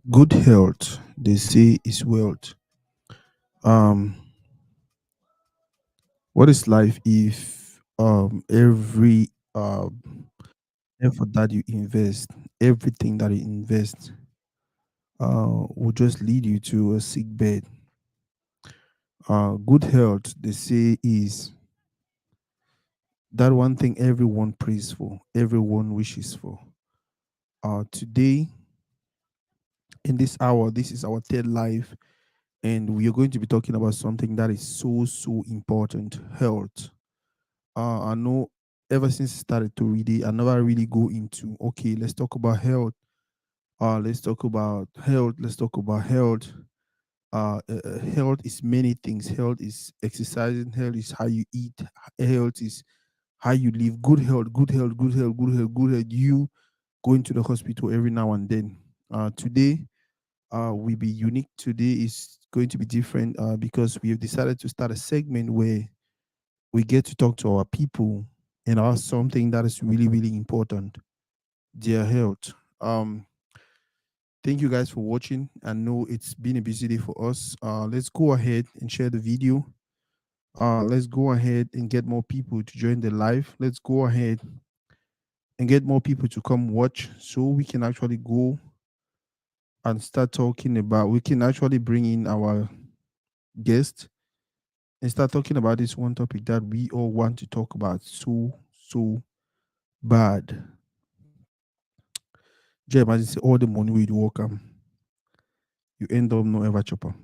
Good health, they say, is wealth. Um, what is life if every effort that you invest, everything that you invest, will just lead you to a sick bed? Good health, they say, is that one thing everyone prays for, everyone wishes for. Today, in this hour, this is our third live, and we are going to be talking about something that is so important: health. I know ever since I started to read it, I never really go into, okay, let's talk about health. Let's talk about health. Let's talk about health. Health is many things. Health is exercising. Health is how you eat. Health is how you live. Good health, good health, good health, good health, good health. You going to the hospital every now and then. Today, will be unique. Today is going to be different because we have decided to start a segment where we get to talk to our people and ask something that is really important: their health. Thank you guys for watching. I know it's been a busy day for us. Let's go ahead and share the video. Let's go ahead and get more people to join the live. Let's go ahead and get more people to come watch so we can actually go and start talking about, we can actually bring in our guest and start talking about this one topic that we all want to talk about so bad. Just imagine say all the money we work you end up no ever chopper.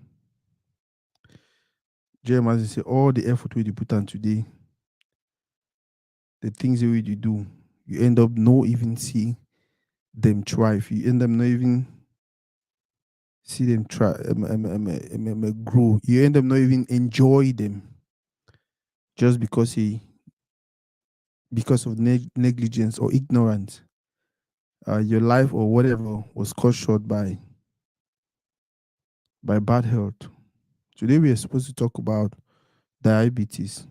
Just imagine say all the effort we put on today, the things that we do, you end up no even see them thrive. You end up not even see them try grow. You end up not even enjoy them just because of negligence or ignorance. Your life or whatever was cut short by bad health. Today we are supposed to talk about diabetes.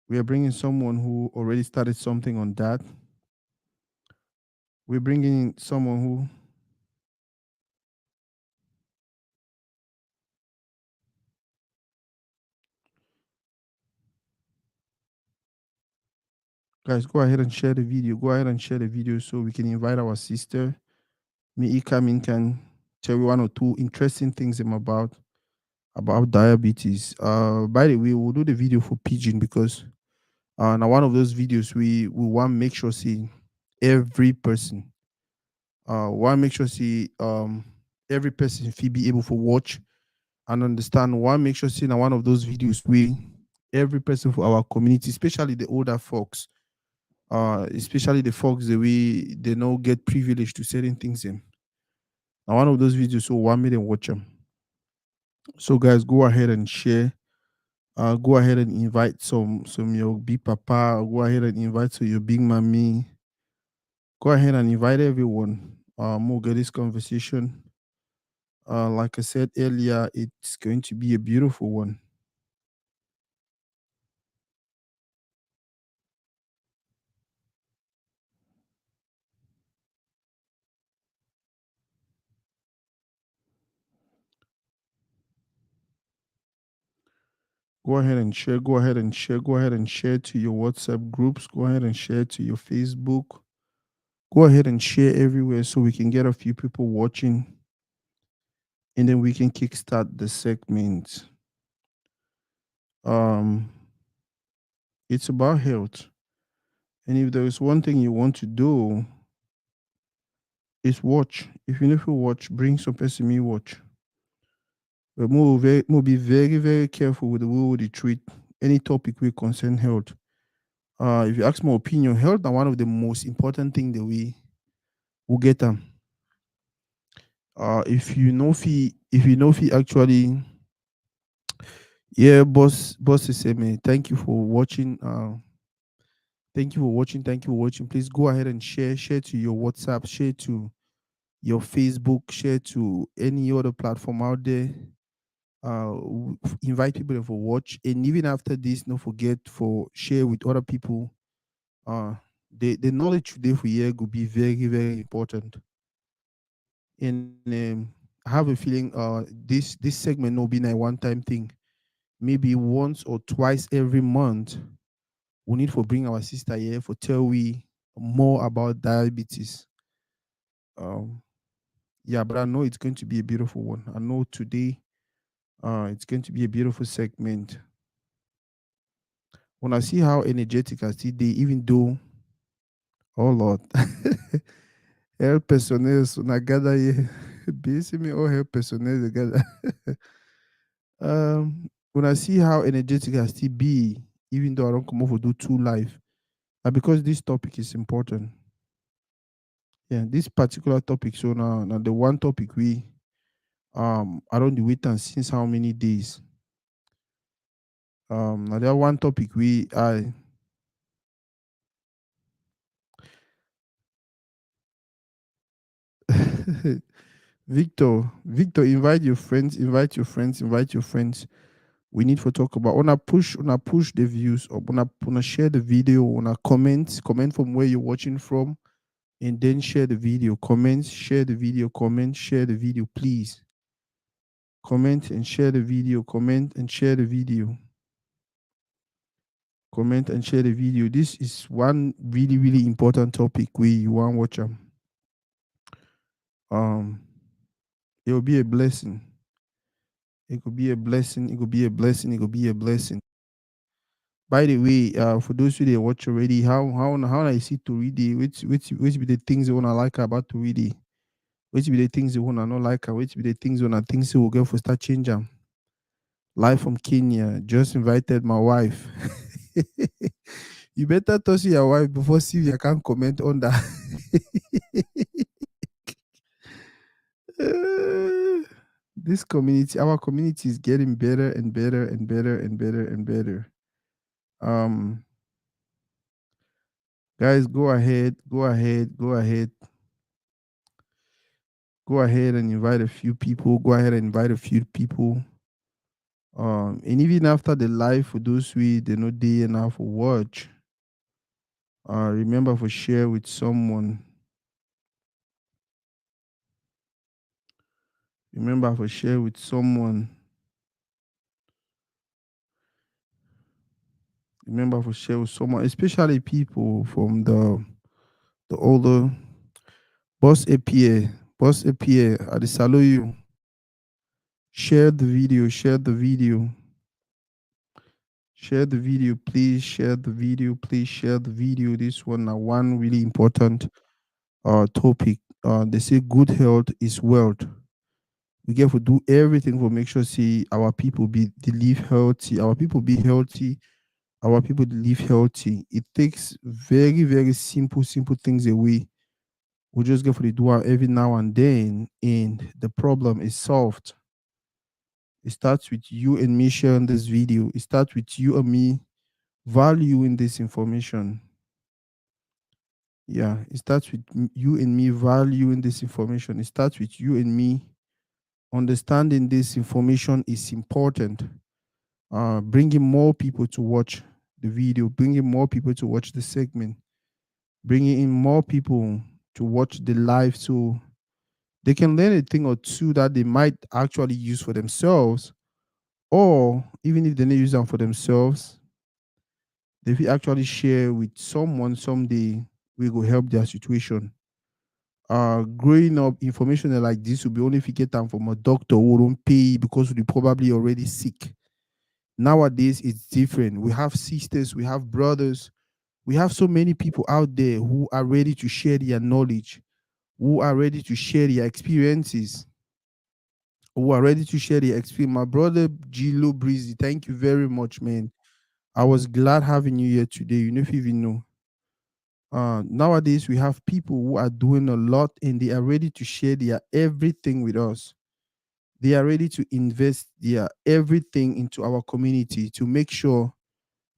We are bringing someone who already started something on that. We're bringing in someone who, guys, go ahead and share the video. Go ahead and share the video so we can invite our sister. Me Ikamin can tell you one or two interesting things about diabetes. By the way, we'll do the video for Pigeon because now one of those videos we want to make sure see every person. Want to make sure see every person if be able to watch and understand. Want to make sure see now one of those videos we every person for our community, especially the older folks, especially the folks that we they know get privileged to certain things in. Now one of those videos, so 1 million watch them. So guys, go ahead and share. Go ahead and invite some your big papa. Go ahead and invite to your big mommy. Go ahead and invite everyone. We'll get this conversation. Like I said earlier, it's going to be a beautiful one. Go ahead and share. Go ahead and share. Go ahead and share to your WhatsApp groups. Go ahead and share to your Facebook. Go ahead and share everywhere so we can get a few people watching, and then we can kickstart the segment. Um, it's about health, and if there is one thing you want to do, is watch. If you need to watch, bring some person me watch. But more be very careful with the way we treat any topic we concern health. If you ask my opinion, health are one of the most important thing that we will get them. If you know if he actually, yeah, boss is saying me. Thank you for watching. Thank you for watching. Thank you for watching. Please go ahead and share to your WhatsApp, share to your Facebook, share to any other platform out there. Invite people to watch, and even after this, don't forget for share with other people. Uh, the knowledge today for here could be very, very important. And I have a feeling this segment will be a one time thing. Maybe once or twice every month, we need to bring our sister here for tell we more about diabetes. Um, yeah, but I know it's going to be a beautiful one. I know today it's going to be a beautiful segment. When I see how energetic I see they, even though, oh Lord, health personnel, so na gather here, basically all health personnel together. When I see how energetic I still be, even though I don't come over do two live, because this topic is important. Yeah, this particular topic. So now the one topic we I don't do wait and since how many days. Now there one topic we I Victor, invite your friends, invite your friends, invite your friends. We need to talk about wanna push the views up, wanna share the video, wanna comment from where you're watching from, and then share the video. Comment, share the video, comment, share the video, please. Comment and share the video, comment and share the video, comment and share the video. This is one really, really important topic we you want to watch them. Um it will be a blessing. It could be a blessing, it could be a blessing, it could be a blessing. By the way, for those who they watch already, how I see Toridey, which be the things they wanna like about Toridey, which be the things they wanna not like, and which be the things wanna things they will get for start change them. Live from Kenya, just invited my wife. You better touch your wife before Sylvia can comment on that. This community, our community is getting better and better and better and better and better. Um, guys, go ahead, go ahead, go ahead, go ahead and invite a few people. Go ahead and invite a few people. And even after the live, for those who they know day and half for watch, remember for share with someone. Remember for share with someone. Remember for share with someone, especially people from the older boss APA. I salute you. Share the video, share the video, share the video, please share the video, please share the video. This one one really important topic. They say good health is wealth. We get to do everything to make sure see our people be they live healthy, our people be healthy, our people live healthy. It takes very, very simple things away. We just get for the do every now and then, and the problem is solved. It starts with you and me sharing this video. It starts with you and me valuing this information. Yeah, it starts with you and me valuing this information. It starts with you and me understanding this information is important. Bringing more people to watch the video, bringing more people to watch the segment, bringing in more people to watch the live so they can learn a thing or two that they might actually use for themselves, or even if they don't use them for themselves, they will actually share with someone someday we will help their situation. Growing up, information like this will be only if you get them from a doctor who don't pay because they probably already sick. Nowadays, it's different. We have sisters, we have brothers, we have so many people out there who are ready to share their knowledge, who are ready to share their experiences, who are ready to share their experience. My brother Gilo Breezy, thank you very much, man. I was glad having you here today. You know, if you even know. Nowadays, we have people who are doing a lot and they are ready to share their everything with us. They are ready to invest their everything into our community to make sure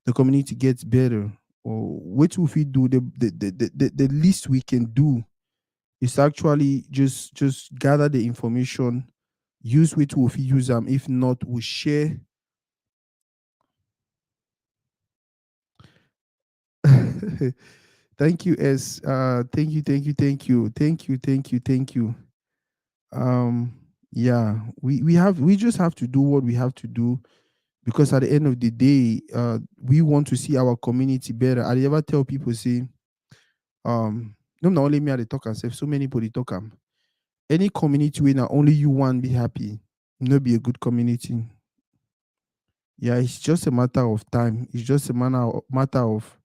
the community gets better. Or what if we do the least we can do is actually just gather the information, use which we use them. If not, we share. Thank you, S. Thank you, thank you, thank you, thank you, thank you, thank you. Um, yeah, we just have to do what we have to do, because at the end of the day, we want to see our community better. I ever tell people, say, no, not only me at the talk and say, so many people they talk any community where not only you want be happy, no be a good community. Yeah, it's just a matter of time. It's just a matter of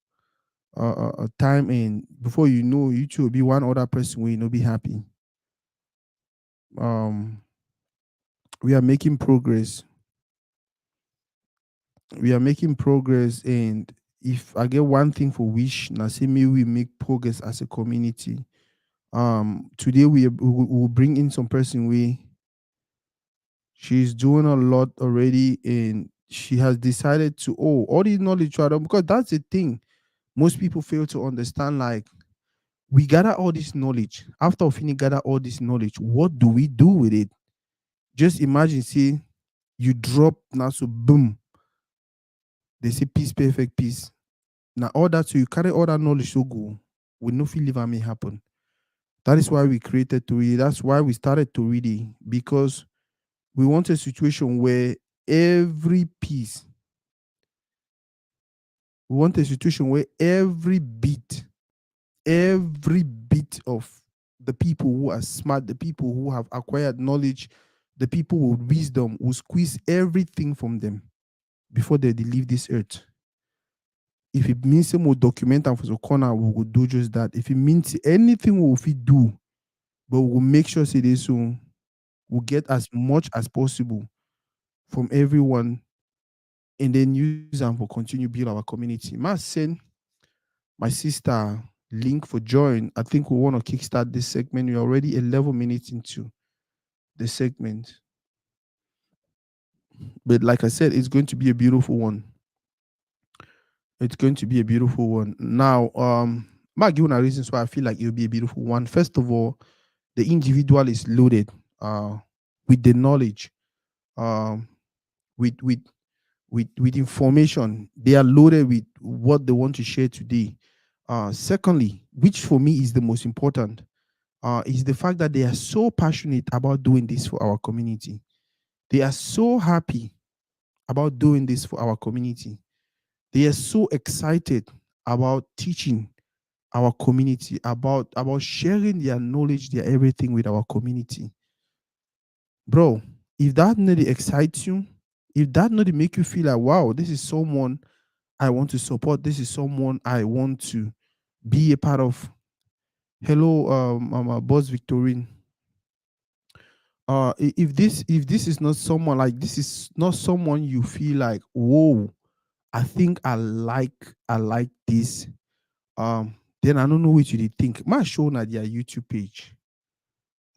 time, and before you know, you two will be one other person where you know be happy. Um, we are making progress. We are making progress, and if I get one thing for wish, now say me we make progress as a community. Today we will bring in some person we she's doing a lot already, and she has decided to all this knowledge to add, because that's the thing most people fail to understand. Like, we gather all this knowledge. After we finish gather all this knowledge, what do we do with it? Just imagine, see, you drop now, so boom, they say peace, perfect peace. Now all that, so you carry all that knowledge, so go. We no feel live may happen. That is why we created Toridey. That's why we started Toridey, because we want a situation where every piece, we want a situation where every bit of the people who are smart, the people who have acquired knowledge, the people with wisdom will squeeze everything from them before they leave this earth. If it means some will document and for the corner, we will do just that. If it means anything we will do, but we will make sure say this soon, we'll get as much as possible from everyone, and then use them for continue build our community. Ma send my sister link for join. I think we want to kickstart this segment. We're already 11 minutes into the segment. But like I said, it's going to be a beautiful one. It's going to be a beautiful one. Now, might give una reasons why I feel like it'll be a beautiful one. First of all, the individual is loaded with the knowledge, um, with with with information. They are loaded with what they want to share today. Secondly, which for me is the most important, is the fact that they are so passionate about doing this for our community. They are so happy about doing this for our community. They are so excited about teaching our community, about sharing their knowledge, their everything with our community. Bro, if that not excites you, if that not make you feel like, wow, this is someone I want to support, this is someone I want to be a part of. Hello, boss Victorine. If this is not someone, like, this is not someone you feel like, whoa, I think I like this. Then I don't know what you think. My show at their YouTube page.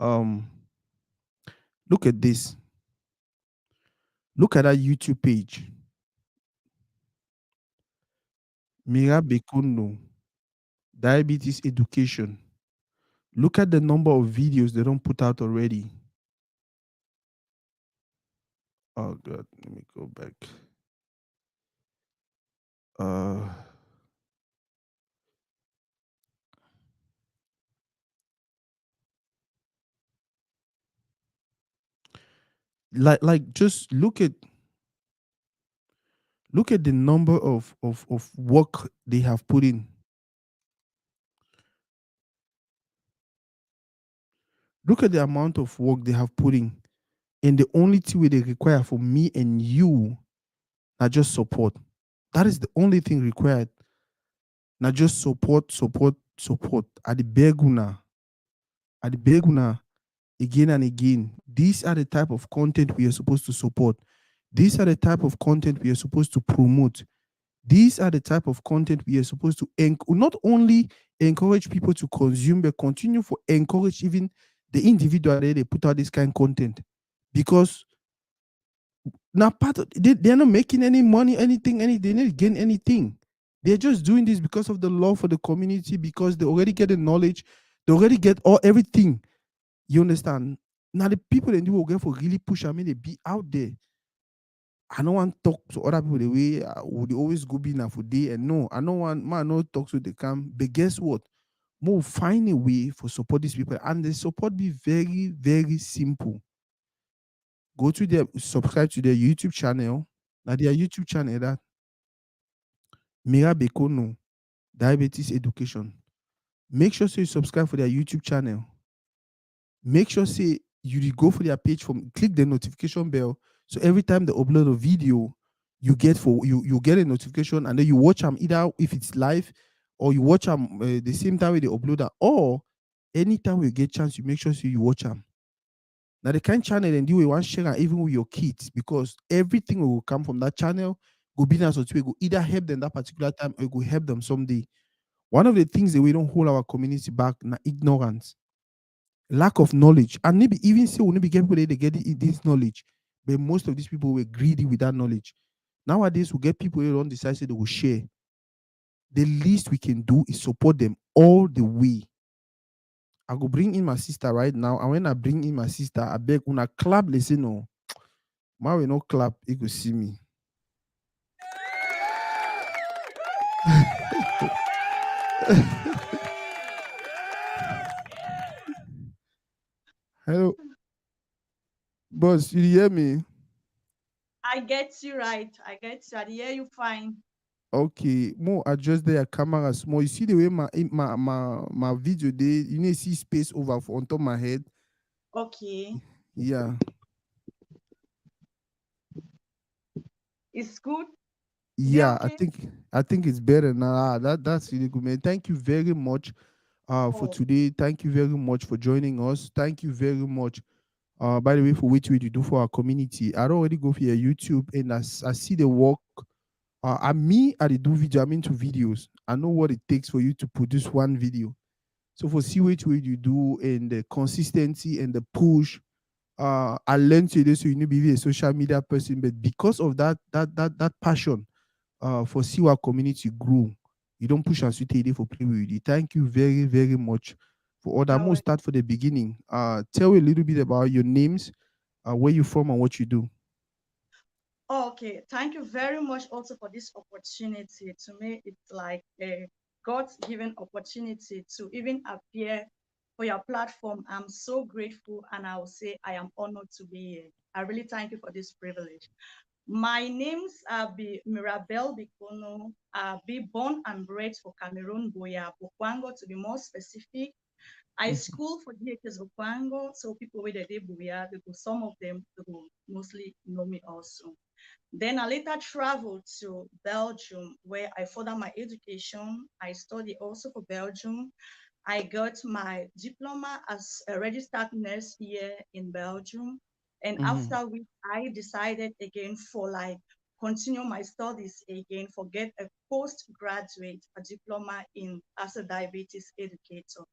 Um, look at this. Look at that YouTube page. Mira Bekono, diabetes education. Look at the number of videos they don't put out already. Oh God, let me go back. Uh, like just look at the number of work they have put in. Look at the amount of work they have put in. And the only thing they require for me and you are just support. That is the only thing required. Not just support, support, support. At the beguna, at the beguna, again and again. These are the type of content we are supposed to support. These are the type of content we are supposed to promote. These are the type of content we are supposed to not only encourage people to consume, but continue for encourage even the individual that they put out this kind of content. Because now part of, they're not making any money, anything, they didn't gain anything. They're just doing this because of the love for the community, because they already get the knowledge, they already get everything. You understand? Now the people that will get for really push, I mean, they be out there. I don't want talk to other people the way I would always go be now for day. And no, I don't want man no talk to the camp. But guess what? More find a way for support these people. And the support be very, very simple. Go to their subscribe to their YouTube channel. Now their YouTube channel that Mira Bekono Diabetes Education. Make sure so you subscribe for their YouTube channel. Make sure say you go for their page from click the notification bell. So every time they upload a video, you get a notification and then you watch them either if it's live or you watch them the same time when they upload that, or anytime you get chance you make sure so you watch them. Now the kind channel and do we want share am even with your kids because everything will come from that channel go be as go either help them that particular time or go help them someday. One of the things that we don't hold our community back na ignorance, lack of knowledge, and maybe even say we maybe get people they get this knowledge, but most of these people were greedy with that knowledge. Nowadays, we get people who don't decide say they will share. The least we can do is support them all the way. I go bring in my sister right now, and when I bring in my sister, I beg una clap. They say no, ma we no clap. You go see me. Hello, boss. You hear me? I get you right. I get you. I hear you fine. Okay, more adjust their camera small. You see the way my video they you need to see space over for on top my head. Okay. Yeah, It's good. Is it yeah. I okay? think I think it's better now. That's really good, man. Thank you very much for Oh, today. Thank you very much for joining us. Thank you very much. By the way, for which we do for our community. I don't already go for your YouTube and I see the work. I dey do video. I'm into videos. I know what it takes for you to produce one video. So for see which way you do and the consistency and the push, I learned today so you need to be a social media person, but because of that passion, for see our community grow, you don't push and sweet day for play with you. Thank you very very much for all that. I'm you're gonna welcome. start for the beginning. Tell me a little bit about your names, where you from, and what you do. Okay. Thank you very much also for this opportunity. To me, it's like a God's given opportunity to even appear for your platform. I'm so grateful and I will say I am honored to be here. I really thank you for this privilege. My names are be Mirabel Bekono. I be born and bred for Cameroon, Boya, Bokwango to be more specific. I Mhm. school for DHS Bokwango, so people with the day Boya, because some of them will mostly know me also. Then I later traveled to Belgium where I further my education. I studied also for Belgium. I got my diploma as a registered nurse here in Belgium. And Mhm. after which I decided again for like continue my studies again for get a postgraduate a diploma in as a diabetes educator.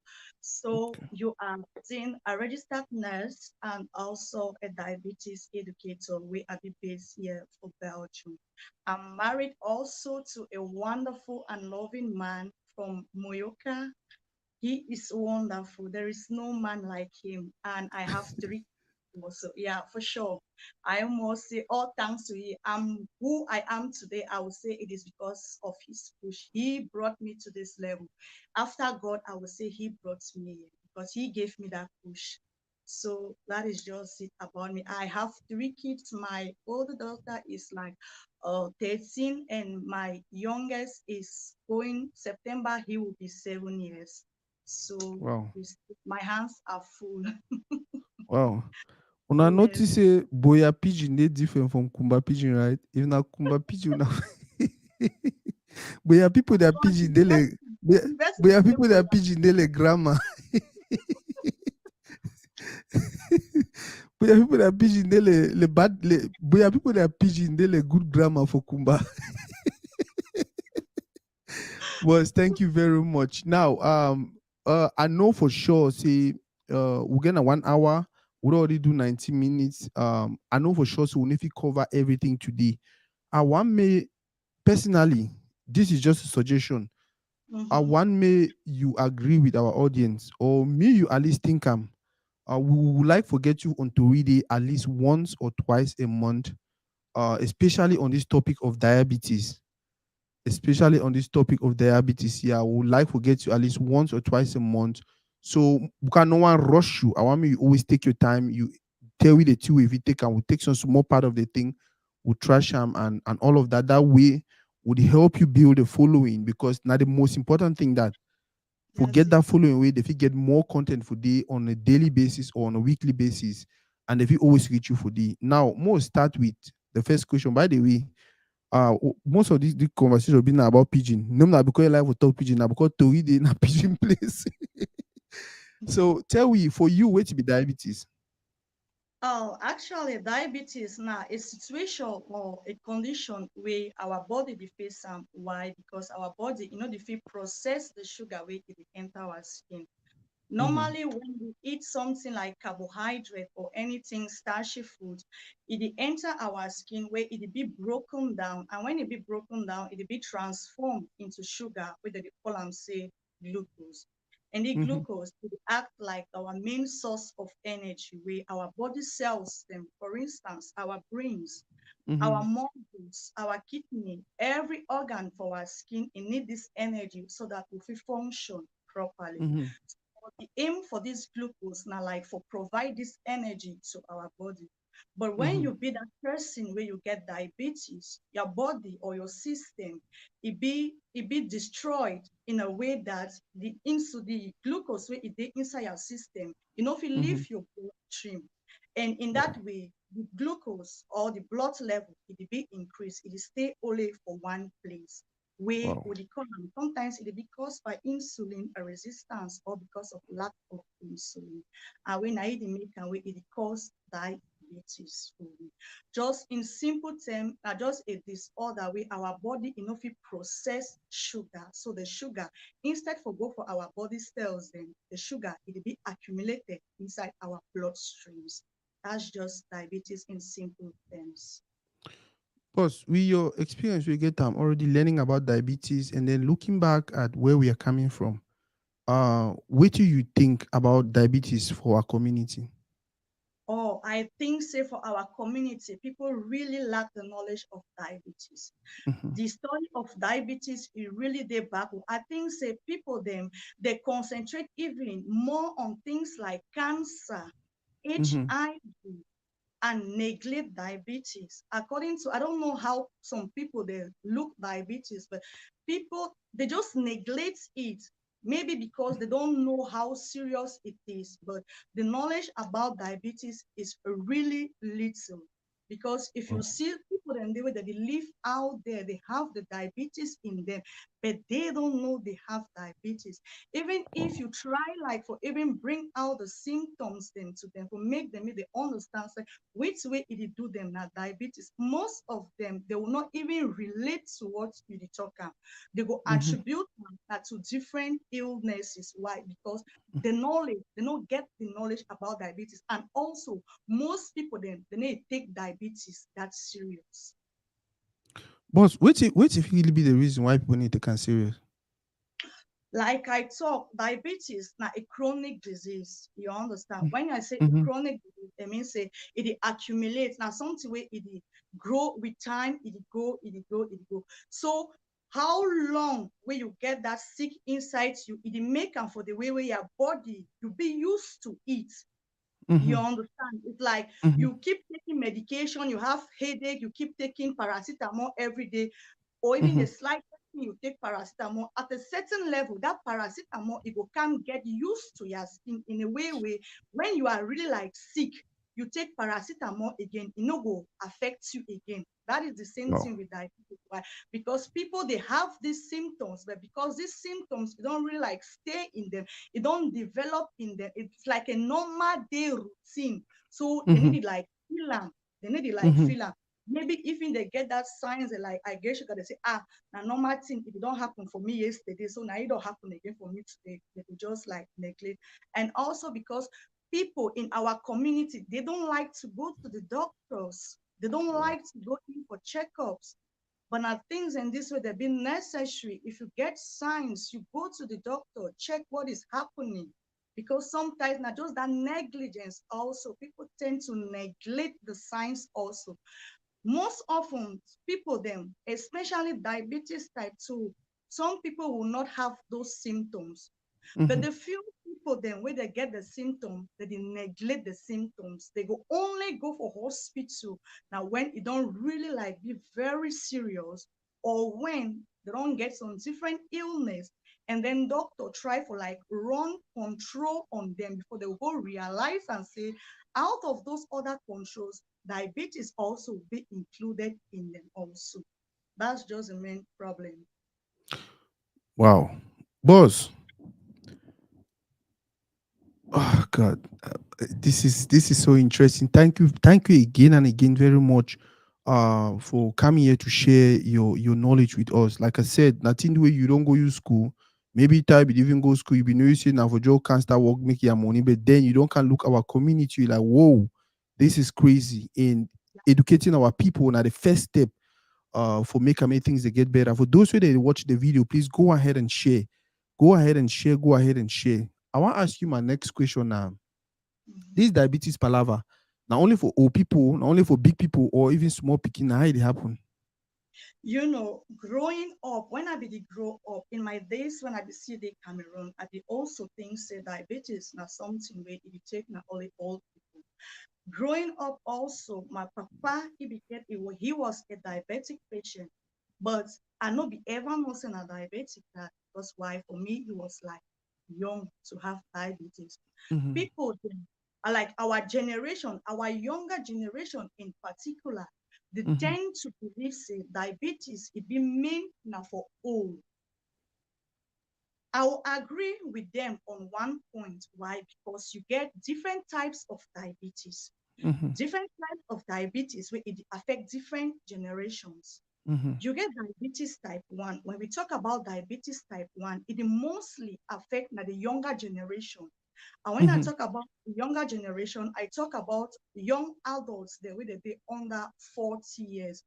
So Okay. you are seeing a registered nurse and also a diabetes educator. We are based here for Belgium. I'm married also to a wonderful and loving man from Moyoka. He is wonderful. There is no man like him. And I have three also. Yeah, for sure. I must say all thanks to him. I'm who I am today. I would say it is because of his push. He brought me to this level. After God, I would say he brought me here because he gave me that push. So that is just it about me. I have three kids. My older daughter is like 13, and my youngest is going September. He will be 7 years. So Wow. my hands are full. Wow. Una Yes. notice say boya pigeon dey different from kumba pigeon, right? If na kumba pigeon, na boya people that On pigeon dey like university, boya university boya say people that boya. pigeon dey like grammar. Boya people that pigeon dey le bad le boya people that pigeon dey le good grammar for kumba. Was thank you very much. Now, I know for sure. Say, we're gonna 1 hour. We already do 90 minutes. I know for sure. So we need to cover everything today. I want me personally. This is just a suggestion. I Mm-hmm. want me you agree with our audience, or me you at least think we would like to get you on Toridey at least once or twice a month especially on this topic of diabetes. Especially on this topic of diabetes, yeah, I would like to get you at least once or twice a month. So because no one rush you. I want me you always take your time. You tell me the two if you take and we take some small part of the thing, we trash them and all of that. That way would help you build a following because now the most important thing that Yes, forget that following way, if you get more content for day on a daily basis or on a weekly basis, and if you always reach you for day. Now, more start with the first question. By the way, most of these conversations have been about pigeon. No, not because life will talk pigeon, now because Toridey in a pigeon place. So tell me, for you, wait to be diabetes. Oh, actually, diabetes now a situation or a condition where our body be face why because our body the fit process the sugar wey it dey enter our skin. Mm-hmm. Normally, when we eat something like carbohydrate or anything starchy food, it dey enter our skin where it dey be broken down, and when it be broken down, it dey be transformed into sugar, wey dem dey call am say glucose. And the Mm-hmm. glucose it dey act like our main source of energy, wey our body cells dem, for instance, our brains, Mm-hmm. our muscles, our kidney, every organ for our skin, it need this energy so that we fit function properly. Mm-hmm. The aim for this glucose now like for provide this energy to our body. But when Mm-hmm. you be that person where you get diabetes, your body or your system, it be destroyed in a way that the glucose where it dey inside your system, fit Mm-hmm. leave your bloodstream. And in Wow. that way, the glucose or the blood level, it dey be increase, it dey stay only for one place. Where Wow. would it come? Sometimes it be caused by insulin resistance or because of lack of insulin. And when I eat the milk and we it cause diabetes. Just in simple terms, just a disorder where our body fit process sugar. So the sugar, instead for go for our body cells, then the sugar it be accumulated inside our bloodstreams. That's just diabetes in simple terms. Plus, with your experience, we get already learning about diabetes and then looking back at where we are coming from. What do you think about diabetes for our community? Oh, I think say for our community, people really lack the knowledge of diabetes. Mm-hmm. The study of diabetes is really dey backward. I think say people them they concentrate even more on things like cancer, Mm-hmm. HIV, and neglect diabetes. According to, I don't know how some people they look diabetes, but people they just neglect it. Maybe because they don't know how serious it is, but the knowledge about diabetes is really little. Because if you see people and the way that they live out there, they have the diabetes in them, but they don't know they have diabetes. Even if you try like for even bring out the symptoms then to them, for make them they understand say, which way it do them now diabetes. Most of them they will not even relate to what you talk about. They go Mm-hmm. attribute to different illnesses. Why? Because the knowledge, they don't get the knowledge about diabetes. And also most people then they need to take diabetes that serious. But wait if really be the reason why people need to take serious. Like I talk, diabetes now a chronic disease. You understand? When I say a Mm-hmm. chronic disease, it means say it accumulates. Now something where it grow with time, it go, it go, it go. So how long will you get that sick inside you? It make and for the way where your body you be used to it. Mm-hmm. You understand? It's like Mm-hmm. you keep taking medication, you have headache, you keep taking paracetamol every day, or even Mm-hmm. the slightest thing you take paracetamol at a certain level, that paracetamol it will come get used to your skin in a way when you are really like sick, you take paracetamol again, it no go affect you again. That is the same Wow. thing with diabetes. Why? Because people they have these symptoms, but because these symptoms you don't really like stay in them, it don't develop in them. It's like a normal day routine. So they Mm-hmm. need to like feel them. They need to like Mm-hmm. feel them. Maybe even they get that signs they like I guess you gotta say, now normal thing if it don't happen for me yesterday, so now it don't happen again for me today. They could just like neglect. And also because people in our community they don't like to go to the doctors. They don't like to go in for checkups. But now things in this way they've been necessary. If you get signs, you go to the doctor, check what is happening. Because sometimes not just that negligence also, people tend to neglect the signs also. Most often, people them, especially diabetes type 2, some people will not have those symptoms. But Mm-hmm. the few people then when they get the symptom, they neglect the symptoms. They go only go for hospital now when it don't really like be very serious, or when they don't get some different illness, and then doctor try for like run control on them before they go realize and say out of those other controls, diabetes also be included in them also. That's just the main problem. Wow. Boss, oh God, this is so interesting. Thank you again and again very much, for coming here to share your knowledge with us. Like I said, nothing the way you don't go use school. Maybe time you even go school, you be know you say now for Joe can't start work make your money, but then you don't can look our community like whoa, this is crazy. And educating our people now the first step for make things they get better. For those who they watch the video, please go ahead and share. Go ahead and share. Go ahead and share. I want to ask you my next question now. Mhm. This diabetes palaver, not only for old people, not only for big people or even small picking, how it happen? Growing up, when I be the grow up, in my days when I be see the Cameroon, I be also think say diabetes na something where it take na only old people. Growing up also, my papa, he was a diabetic patient, but I no be ever know say na diabetic that, because why? For me, he was like young to have diabetes. Mm-hmm. People like our generation, our younger generation in particular, they Mm-hmm. tend to believe say diabetes it be mean now for old. I will agree with them on one point. Why? Because you get different types of diabetes. Mm-hmm. Different types of diabetes where it affect different generations. Mm-hmm. You get diabetes type 1. When we talk about diabetes type 1, it mostly affect na the younger generation. And when I Mm-hmm. talk about the younger generation, I talk about young adults, they will be under 40 years.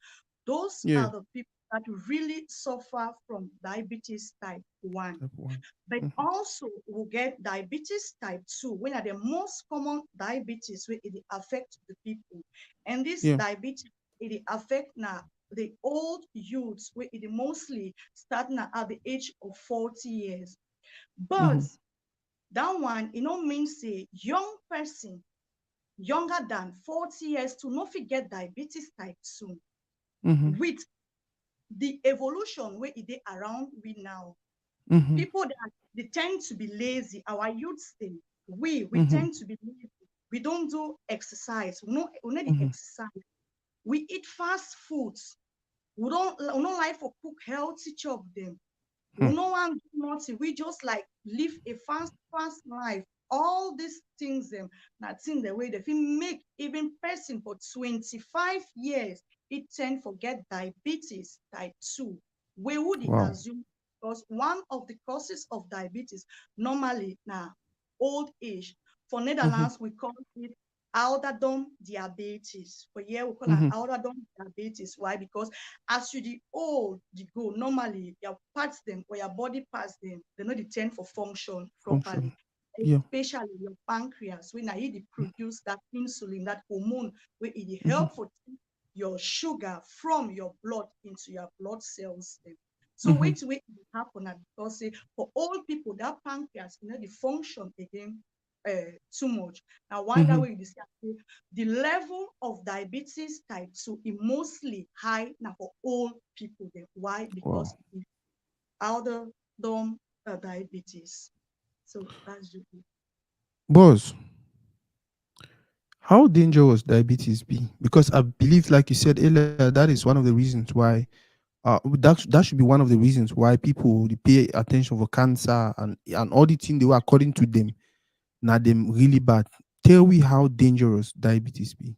Those Yeah. are the people that really suffer from diabetes type 1. Type one. But Mm-hmm. also we get diabetes type 2, when are the most common diabetes where it affect the people. And this Yeah. diabetes, it affect now the old youths where it mostly starting at the age of 40 years. But Mm-hmm. that one, it no mean say young person younger than 40 years to not forget diabetes type 2 Mm-hmm. with the evolution where it is around we now. Mm-hmm. People that they tend to be lazy, our youths thing, we Mm-hmm. tend to be lazy. We don't do exercise. We know the Mm-hmm. exercise. We eat fast foods. We don't like for cook healthy chop them. We Hmm. no one do nothing. We just like live a fast life. All these things, that's in the way they feel make even person for 25 years, it tend forget diabetes type 2. We would Wow. assume because one of the causes of diabetes normally now old age. For Mm-hmm. Netherlands, we call it ouderdom diabetes. For here, we call it Mm-hmm. ouderdom diabetes. Why? Because as you the old you go, normally your parts them or your body parts them, they know the tend for function properly, Function. Yeah. especially your pancreas when I it produce that insulin, that hormone where it Mm-hmm. help for your sugar from your blood into your blood cells them. So Mm-hmm. wait happen na because say for old people that pancreas the function again too much. Now why that Mm-hmm. way you say the level of diabetes type 2 is mostly high now for old people dem. Why? Wow. Because it's elder dom diabetes. So that's just it. Boss, how dangerous diabetes be? Because I believe, like you said earlier, that is one of the reasons why that should be one of the reasons why people they pay attention for cancer and all the things they were according to them. Now them really bad. Tell me how dangerous diabetes be.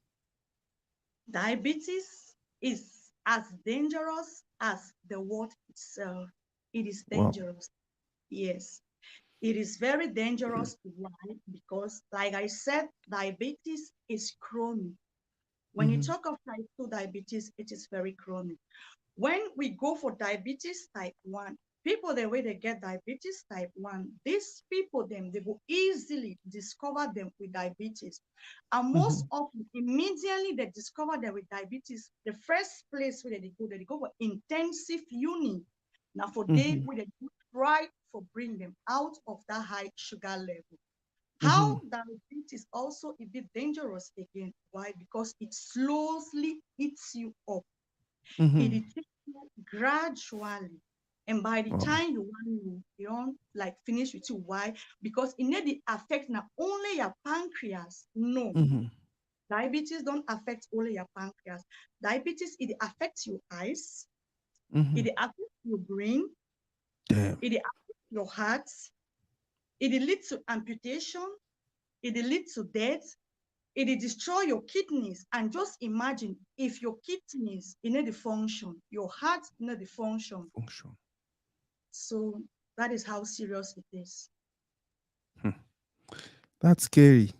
Diabetes is as dangerous as the word itself. It is Wow. dangerous. Yes. It is very dangerous. Why? Because, like I said, diabetes is chronic. When you Mm-hmm. talk of type 2 diabetes, it is very chronic. When we go for diabetes type 1, People the way they get diabetes type 1, these people them they will easily discover them with diabetes. And most Mhm. often, immediately they discover them with diabetes, the first place where they go for intensive unit. Now for they Mhm. where they try for bring them out of that high sugar level. How Mhm. diabetes also a bit dangerous again. Why? Because it slowly eats you up. It Mhm. is gradually. And by the Wow. time you don't like finish with it. Why? Because it may affect not only your pancreas. No, Mhm. diabetes don't affect only your pancreas. Diabetes, it affects your eyes, it Mhm. affects your brain, Damn. it affects your heart, it leads to amputation, it leads to death, it destroy your kidneys. And just imagine if your kidneys in the function, your heart in the function. Function. So that is how serious it is. Hmm. That's scary.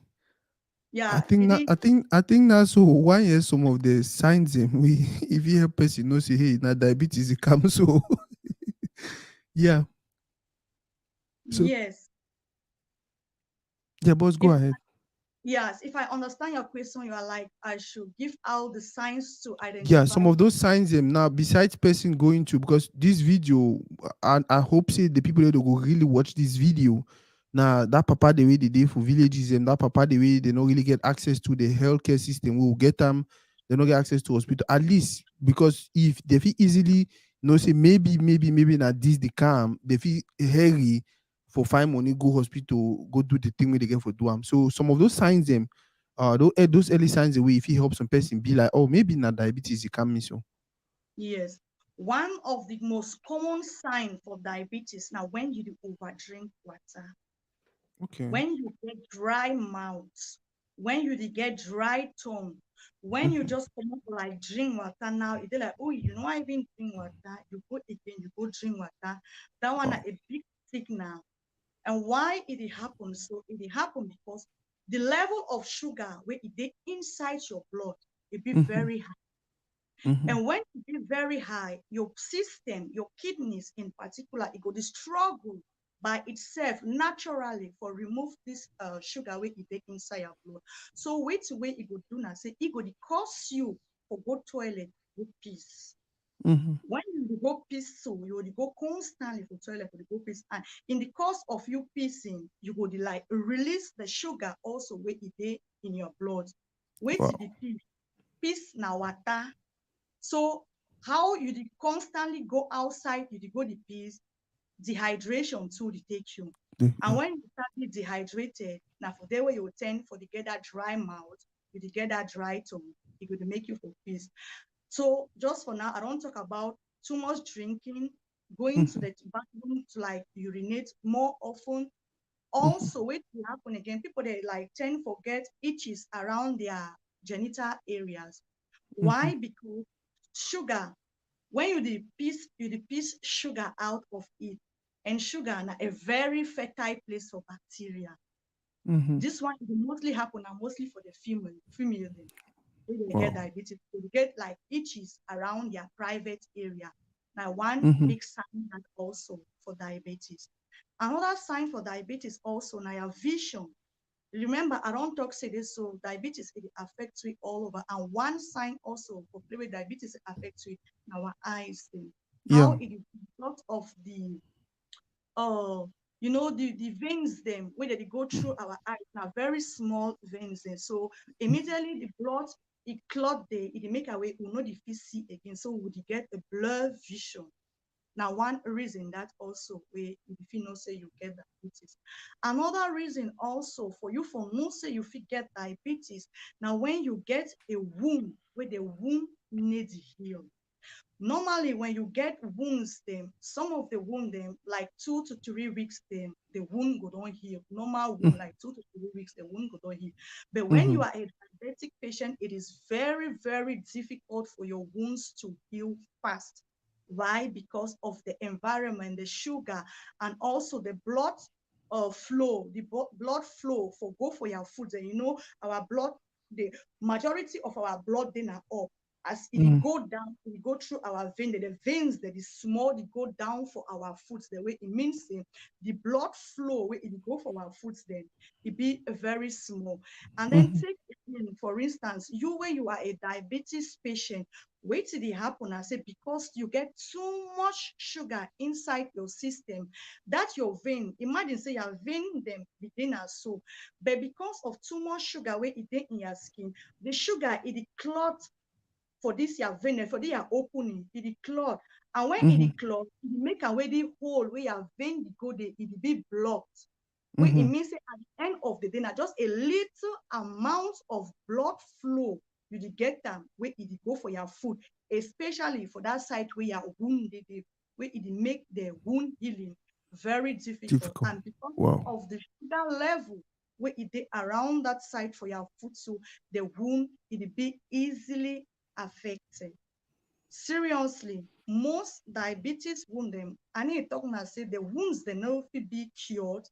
I Yeah, think it that is. I think that's so why is some of the signs we if you help person know say hey now diabetes it comes so yeah. So Yes. yeah, boss, go If ahead. yes, if I understand your question, you are like, I should give all the signs to Yeah, some identify. of those signs now besides person going to because this video I hope say the people that go really watch this video now that papa the way they did for villages and that papa the way they don't really get access to the healthcare system we will get them they don't get access to hospital at least because if they feel easily say maybe not this the calm they feel hurry for find money go hospital go do the thing where they get for do them so some of those signs them those early signs away if he helps some person be like, oh, maybe not diabetes, you can miss you. Yes. One of the most common sign for diabetes now when you do over drink water, Okay. when you get dry mouth, when you dey get dry tongue, when you Mm-hmm. just come up like drink water now, it's like, oh, you know, I even drink water, you go again, you go drink water. That one na Wow. a big signal. And why it happen? So it happen because the level of sugar where it dey inside your blood, it be Mm-hmm. very high. Mm-hmm. And when it be very high, your system, your kidneys in particular, it go to struggle by itself naturally for remove this sugar where it take inside your blood. So wait way it go do now say it go to cause you for go toilet with peace. Mm-hmm. When you go piss, so you will go constantly for toilet for the go piss. And in the course of you pissing, you go to like release the sugar also where it dey in your blood. Wait till Wow. the piss now water. So how you dey constantly go outside, you dey go the piss, dehydration too dey take you. And Yeah. when you start be dehydrated, now for there where you tend for the get that dry mouth, you dey get that dry tongue, it go make you for piss. So just for now, I don't talk about too much drinking, going to Mm-hmm. the bathroom to like urinate more often. Mm-hmm. Also, wait to happen again, people they like tend forget itches around their genital areas. Mm-hmm. Why? Because sugar, when you piece sugar out of it, and sugar na a very fertile place for bacteria. Mm-hmm. This one it mostly happen and mostly for the female dem wey dey get Wow. diabetes. They get like itches around their private area. Now one Mm-hmm. big sign that also for diabetes. Another sign for diabetes also now your vision. Remember, I don't talk say this, so diabetes it affects we all over. And one sign also for play with diabetes affects we our eyes thing. Yeah. How it is lot of the uh the veins them where they go through our eyes now very small veins then. So immediately the blood it clot there, it make away we know the fit see again. So would you get a blur vision? Now, one reason that also where if you know say you get diabetes. Another reason also for you for no say you fit get diabetes. Now, when you get a wound where the wound needs heal. Normally, when you get wounds, them some of the wound them like 2 to 3 weeks, then the wound go don't heal. Normal wound like 2 to 3 weeks, the wound go don't heal. But when Mm-hmm. you are a diabetic patient, it is very, very difficult for your wounds to heal fast. Why? Because of the environment, the sugar, and also the blood flow, the blood flow for go for your foods. And our blood, the majority of our blood then are up. As it Mm-hmm. go down, it go through our vein. The veins that is small, they go down for our foot. The way it means the blood flow where it go for our foot, then it be very small. And then Mm-hmm. take in, for instance, you when you are a diabetes patient, wait till it happen. I say because you get too much sugar inside your system, that your vein. Imagine say your vein them within us so, but because of too much sugar where it in your skin, the sugar it clot for this your vein for this your opening it dey clot, and when it Mm-hmm. dey clot it dey make am wey dey hole where your vein dey go dey it dey be blocked, wey it Mm-hmm. means say at the end of the day na just a little amount of blood flow you dey get am wey it dey go for your foot, especially for that side where your wound dey wey it dey make the wound healing very difficult, Difficult. and because Wow. of the sugar level where it dey around that side for your foot, so the wound it dey be easily affected. Seriously, most diabetes wound them, I need to talk now say the wounds they know fit be cured,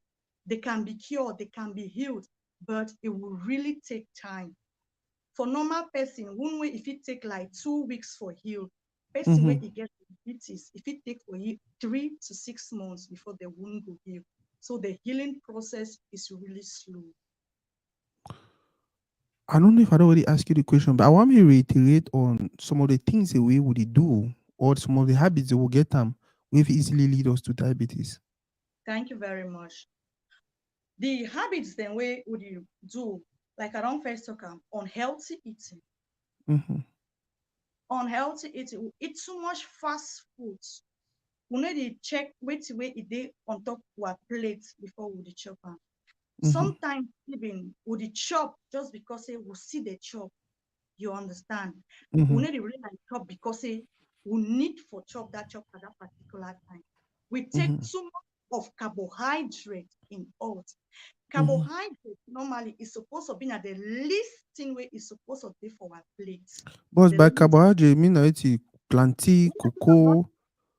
they can be healed, but it will really take time. For normal person, wound way if it take like 2 weeks for heal, person Mm-hmm. where it get diabetes, if it take for you 3 to 6 months before the wound will heal. So the healing process is really slow. I don't know if I already asked you the question, but I want me to reiterate on some of the things that we would do or some of the habits that will get them will easily lead us to diabetes. Thank you very much. The habits then way would you do, like I don't first talk unhealthy eating. Mm-hmm. Unhealthy eating, we eat too much fast food. We need to check which way it dey on top our plate before we dey chop am. Mm-hmm. Sometimes even we dey chop just because say we see the chop. You understand? We Mm-hmm. need to really like chop because say we need for chop at that particular time. We take Mm-hmm. too much of carbohydrate in us. Mm-hmm. Carbohydrate normally is supposed to be at the least thing where is supposed to be for our plates. But The by least. carbohydrate, mean that it's plantain, When I talk about cocoa.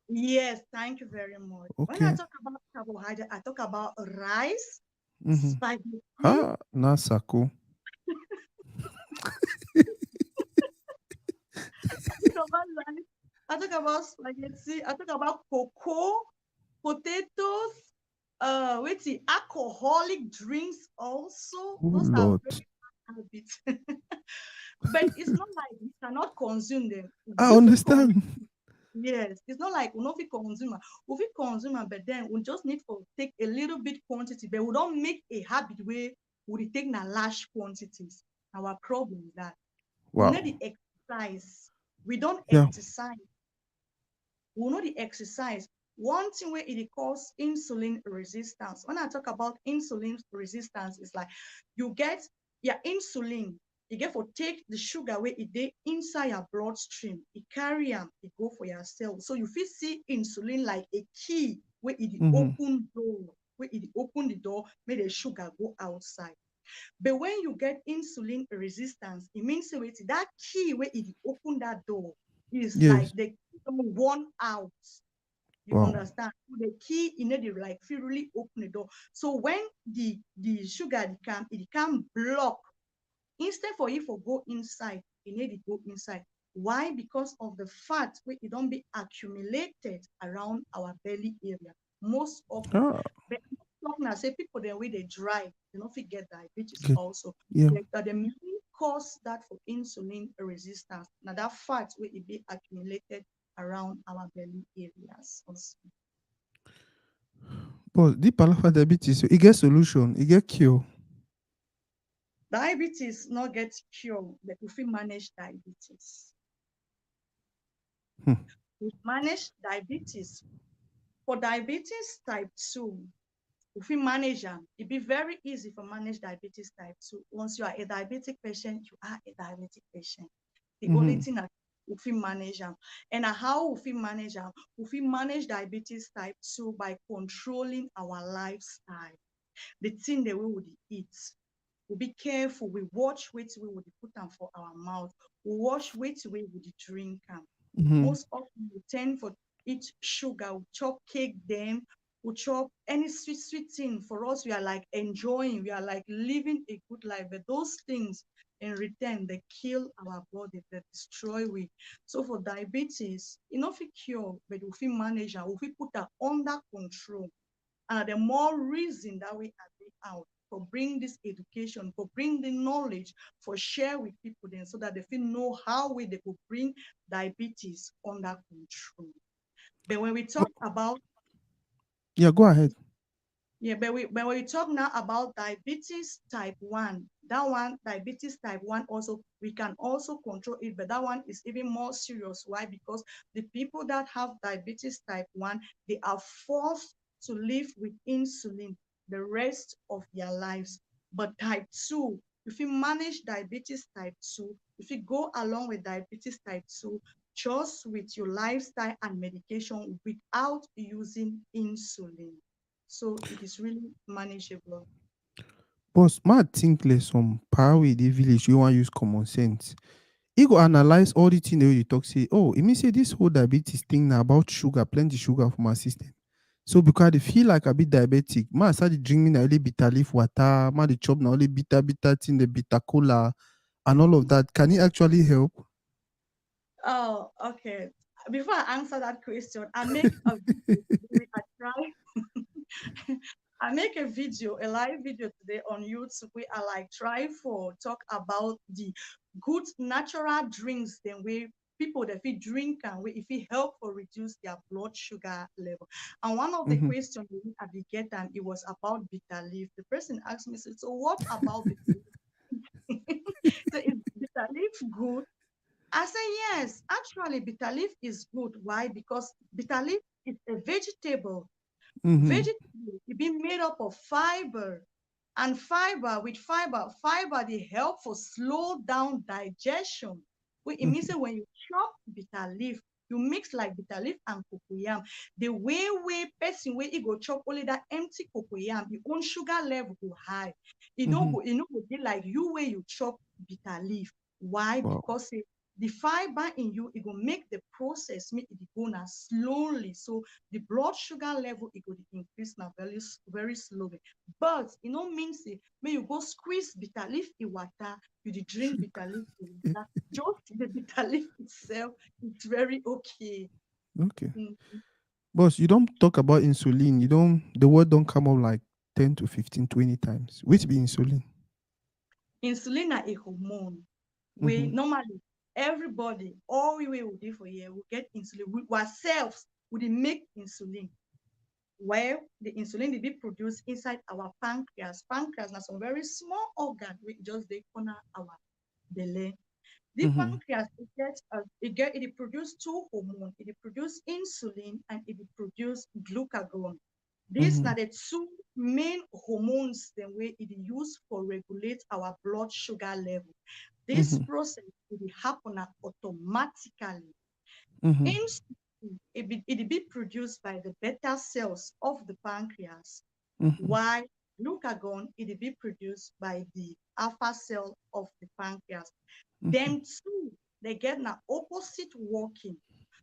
yes, thank you very much. When I Okay. talk about carbohydrate, I talk about rice, Mm-hmm. spaghetti. Ah, nasako. I talk about rice. I talk about spaghetti. I talk about cocoa, potatoes. Wait, see, alcoholic drinks also. Oh Those are Lord. very bad habits. But it's not like we cannot consume them. I We fit consume. understand. Yes, it's not like we no fit consume am. We fit consume am, but then we just need to take a little bit quantity. But we don't make a habit where we dey take na large quantities. Our problem is that we Wow. need the exercise. We don't Yeah. exercise. We know the exercise. One thing where it cause insulin resistance. When I talk about insulin resistance, it's like you get your insulin, you get for take the sugar where it dey inside your bloodstream, it carry them, it go for your cell. So you feel see insulin like a key where it Mm-hmm. open door, where it open the door, make the sugar go outside. But when you get insulin resistance, it means wait, that key where it open that door is like Yes. the key don't worn out. You Wow. understand? The key in it like feel really open the door. So when the sugar it can block. Instead for you for go inside, it need to go inside. Why? Because of the fat where it don't be accumulated around our belly area most often. Ah, But talking I say people the way they dry, they don't get diabetes good. also. Yeah. The main cause that for insulin resistance. Now that fat will it be accumulated around our belly areas also. But the palafa diabetes, so it get solution, it get cure. Diabetes not get cured, but if we manage diabetes. Hmm. We manage diabetes. For diabetes type 2, if we manage them, it be very easy for manage diabetes type 2. Once you are a diabetic patient, you are a diabetic patient. The only Mm-hmm. thing that if we manage them. And how if we manage them? If we manage diabetes type 2 by controlling our lifestyle, the thing that we would eat. We be careful. We watch which we would put them for our mouth. We watch which way we would drink them. Mm-hmm. Most often we tend for eat sugar, we chop cake them, we chop any sweet thing. For us, we are like enjoying, we are like living a good life. But those things In return, they kill our body, they destroy we. So for diabetes, you know, if we cure, but if we manage and if we put that under control, and the more reason that we are being out for bring this education, for bring the knowledge, for share with people then so that they feel know how we they could bring diabetes under control. But when we talk But about yeah, go ahead. yeah, but when we talk now about diabetes type 1, that one, diabetes type 1, also, we can also control it, but that one is even more serious. Why? Because the people that have diabetes type 1, they are forced to live with insulin the rest of their lives. But type 2, if you manage diabetes type 2, if you go along with diabetes type 2, just with your lifestyle and medication without using insulin. So it is really manageable. But man think less some power with the village you want use common sense. He go analyze all the thing wey you talk say, oh, it means say this whole diabetes thing na about sugar, plenty sugar for my system. So because I dey feel like I be diabetic, man start dey drink me na only bitter leaf water, man dey chop na only bitter bitter thing, the bitter cola and all of that. Can it actually help? Oh, okay. Before I answer that question, I make a video today. I try I make a video, a live video today on YouTube where I like try for talk about the good natural drinks then we people that we drink and we if it help or reduce their blood sugar level. And one of the Mm-hmm. questions we at the get and it was about bitter leaf. The person asked me, so what about bitter leaf? So is bitter leaf good? I say yes, actually bitter leaf is good. Why? Because bitter leaf is a vegetable. Mm-hmm. Vegetable it be made up of fiber. And fiber they help for slow down digestion. It means Mm-hmm. that when you chop bitter leaf, you mix like bitter leaf and cocoyam. The way person where it go chop only that empty cocoyam, the own sugar level go high. Mm-hmm. It no go be like you where you chop bitter leaf. Why? Wow. Because the fiber in you, it will make the process make it go now slowly. So the blood sugar level it will increase now very slowly. But it no mean say may you go squeeze bitter leaf in water, you dey drink Sugar. bitter leaf in water. Just the bitter leaf itself, it's very okay. Okay. Mm. Boss, you don't talk about insulin. You don't the word don't come up like 10 to 15, 20 times. Which be insulin? Insulin is a hormone. We Mm-hmm. normally everybody, all we will do for here, we get insulin. We ourselves we make insulin. Where the insulin will be produced inside our pancreas. Pancreas is some very small organ we just dey corner our belly. The Mm-hmm. pancreas it produce two hormones. It produce insulin and it produce glucagon. These Mm-hmm. are the two main hormones the way it is used for regulate our blood sugar level. This Mm-hmm. process will happen automatically. Mm-hmm. Insulin it be produced by the beta cells of the pancreas, Mm-hmm. while glucagon it be produced by the alpha cell of the pancreas. Mm-hmm. Them two, they get an opposite working.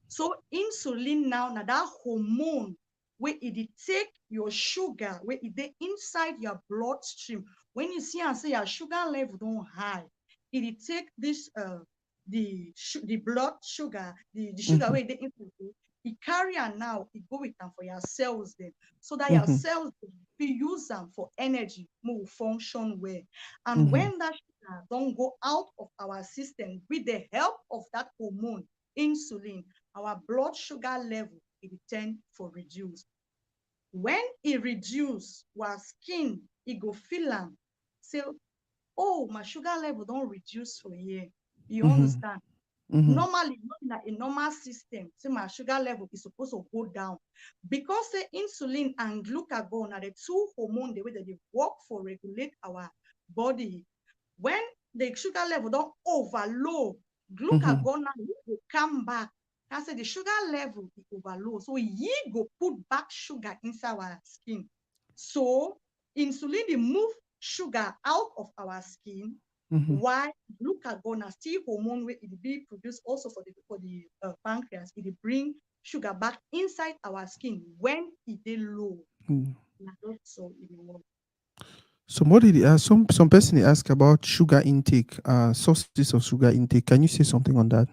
So insulin now that hormone where it dey take your sugar, where it dey inside your bloodstream. When you see and say your sugar level don't high, it dey take this the blood sugar, the sugar Mm-hmm. where they inside it carry am now, it go with them for your cells then. So that your Mm-hmm. cells will use them for energy, more function well. And Mm-hmm. when that sugar don't go out of our system with the help of that hormone, insulin, our blood sugar level it tend for reduce. When it reduce, our skin it go feel am say, oh, my sugar level don't reduce for here. You Mm-hmm. understand? Mm-hmm. Normally, not in a normal system, say my sugar level is supposed to go down. Because the insulin and glucagon are the two hormones, the way that they work for regulate our body. When the sugar level don't overload, Mm-hmm. glucagon now will come back. I say the sugar level is overload. So ye go put back sugar inside our skin. So insulin they move sugar out of our skin, Mm-hmm. why glucagon na still hormone wey it be produced also for the pancreas. It bring sugar back inside our skin when it dey low. Mm. Na just so it dey work. Somebody, some person asked about sugar intake, sources of sugar intake. Can you say something on that?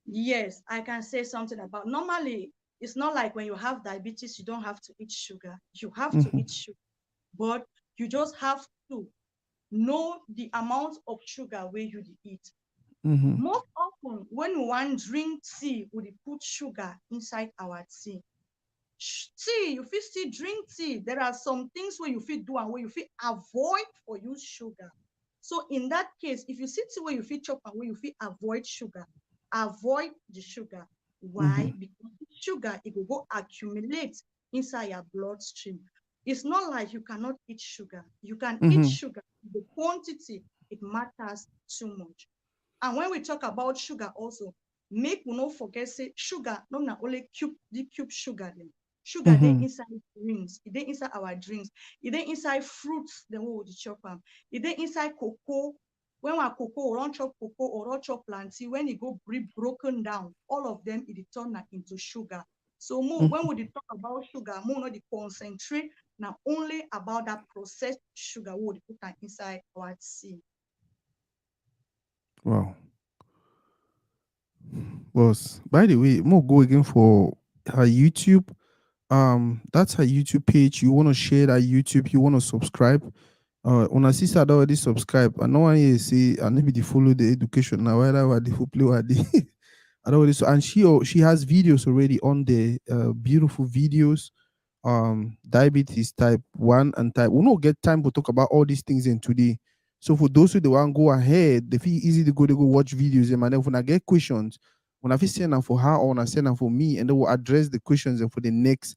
Yes, I can say something about normally it's not like when you have diabetes, you don't have to eat sugar. You have to eat Mm-hmm. sugar, but you just have to know the amount of sugar where you dey eat. Mm-hmm. Most often, when we want drink tea, we dey put sugar inside our tea. Tea, you fit still drink tea. There are some things where you fit do and where you fit avoid for use sugar. So in that case, if you see tea where you fit chop and where you fit avoid sugar, avoid the sugar. Mm-hmm. Why? Because sugar it will go accumulate inside your bloodstream. It's not like you cannot eat sugar. You can eat Mm-hmm. sugar. The quantity it matters too much. And when we talk about sugar also, make we no forget say sugar no na only cube sugar dem. Sugar dey Mm-hmm. inside drinks, e dey inside our drinks, e dey inside fruits dem wey we dey chop am, e dey inside cocoa. When our cocoa, we don chop cocoa or don chop plantain, when e go be broken down, all of them e dey turn am into sugar. So more when we dey talk about sugar, more no dey concentrate na only about that processed sugar wey we dey put am inside our tea. Wow. Was by the way, more go again for her YouTube. That's her YouTube page. You want to share that YouTube, you want to subscribe. When I see that already subscribe, and no one here say I need to follow the education now. Whether the full play or the I don't really so and she has videos already on the beautiful videos. Diabetes type 1 and type, we don't get time to talk about all these things in today. So for those who they want go ahead, they feel easy to go, they go watch videos and then when I get questions, when I feel send them for her or when I send them for me, and they will address the questions and for the next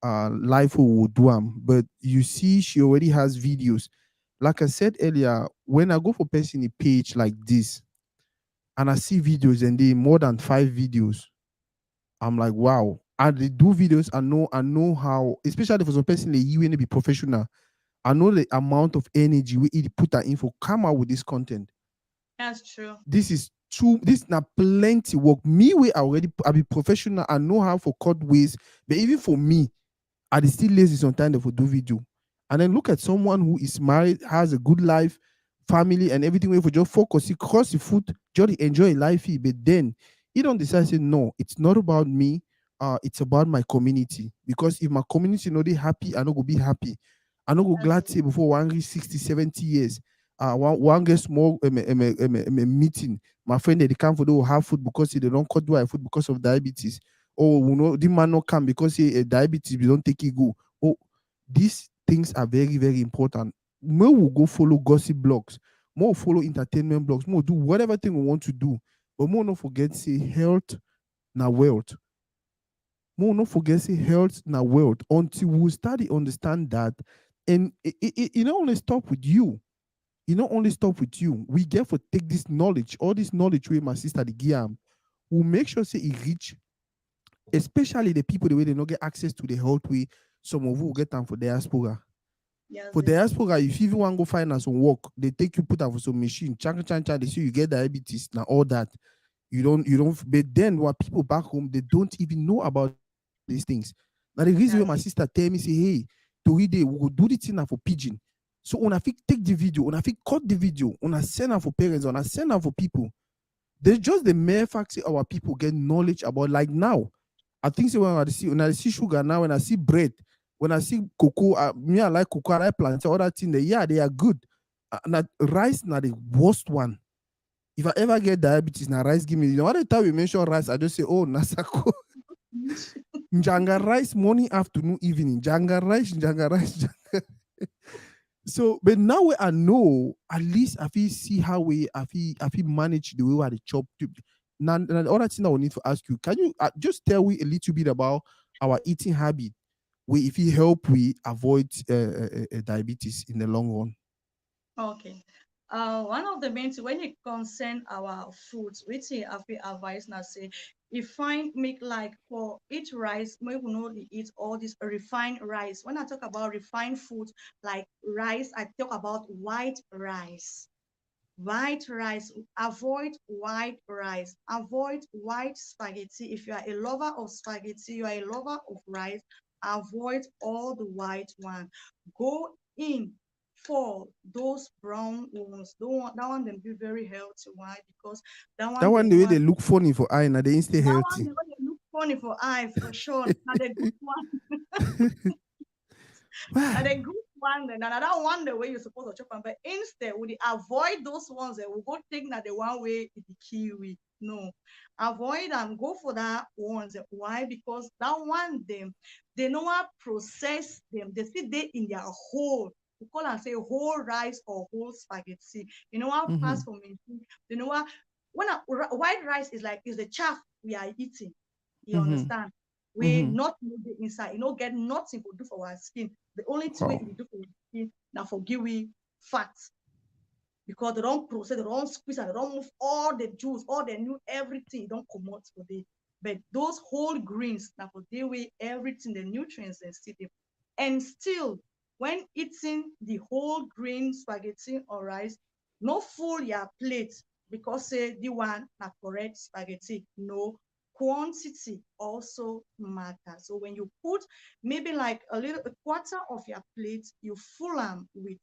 live who will do them. But you see, she already has videos. Like I said earlier, when I go for person a page like this and I see videos and they more than 5 videos, I'm like, wow. And they do videos. I know how, especially for some person like you want to be professional. I know the amount of energy we need to put that info, come out with this content. That's true. This is too this now plenty work. Me, we already I be professional. I know how for cut ways, but even for me, I dey still lazy sometimes for do video. And then look at someone who is married, has a good life, family, and everything. Where for just focus, he cross the foot, just enjoy life. But then he don't decide say no, it's not about me. It's about my community. Because if my community not dey happy, I no go be happy. I no go That's glad say before one reach 60, 70 years. One get small meeting. My friend they come for they will have food because they don't cut dry food because of diabetes. Oh, the man not come because he diabetes, we don't take it go. Oh, these things are very, very important. More will go follow gossip blogs, more follow entertainment blogs, more do whatever thing we want to do. But more not forget say health na wealth. More not forget say health na wealth until we start to understand that. And it not only stop with you. It not only stop with you. We get for take this knowledge, all this knowledge where my sister the Giam will make sure say it reach especially the people the way they don't get access to the health way. Some of you get them for diaspora. yes, For diaspora, if you even want to go find us some work, they take you put up for some machine, chan, they see you get diabetes now all that. You don't. But then what people back home they don't even know about these things. Now the reason why my sister that's tell me say, hey, Toridey, we will do the thing now for pigeon. So when I fit take the video, when I fit cut the video, when I send them for parents, when I send them for people, there's just the mere fact say our people get knowledge about like now. I think so when I see sugar now, when I see bread, when I see cocoa, me I like cocoa, I like plantain, other things. Yeah, they are good. Now rice, now the worst one. If I ever get diabetes, now rice give me. You know, every time we mention rice, I just say, oh, Nasako. Njanga rice, morning, afternoon, evening. Njanga rice, njanga rice. So, but now where I know, at least I feel see how I feel manage the way I dey chop. Now, the other thing I will need to ask you, can you just tell me a little bit about our eating habit? We if it help we avoid diabetes in the long run. okay. One of the main thing when it concern our foods, which I feel advice now say, if find make like for eat rice, maybe we know they eat all this refined rice. When I talk about refined food like rice, I talk about white rice. White rice, avoid white rice, avoid white spaghetti. If you are a lover of spaghetti, you are a lover of rice, avoid all the white one. Go in for those brown ones. That one them be very healthy. Why? Because that That one one they the way they want look funny for eye, now they stay that one healthy. they want to look funny for eye for sure. Now the good one, Why? now the good one, then another one the way you're supposed to chop them. But instead, we avoid those ones that will go take now the one way the kiwi. No, avoid and go for that ones. Why? Because that one them they know how process them. They see they in their whole. We call and say whole rice or whole spaghetti. You know how Mm-hmm. fast for me. You know what? White rice is like is the chaff we are eating. You Mm-hmm. understand? We Mm-hmm. not know the inside. You know, get nothing to do for our skin. The only thing we Wow. do for our skin now forgive we fat because they don't process, they don't squeeze, and they don't move all the juice, all the new everything. Don't come out for the. But those whole greens now for deal with everything, the nutrients and still. And still, when eating the whole grain spaghetti or rice, no full your plate because say the one na correct spaghetti. No, quantity also matters. So when you put maybe like a quarter of your plate, you full them with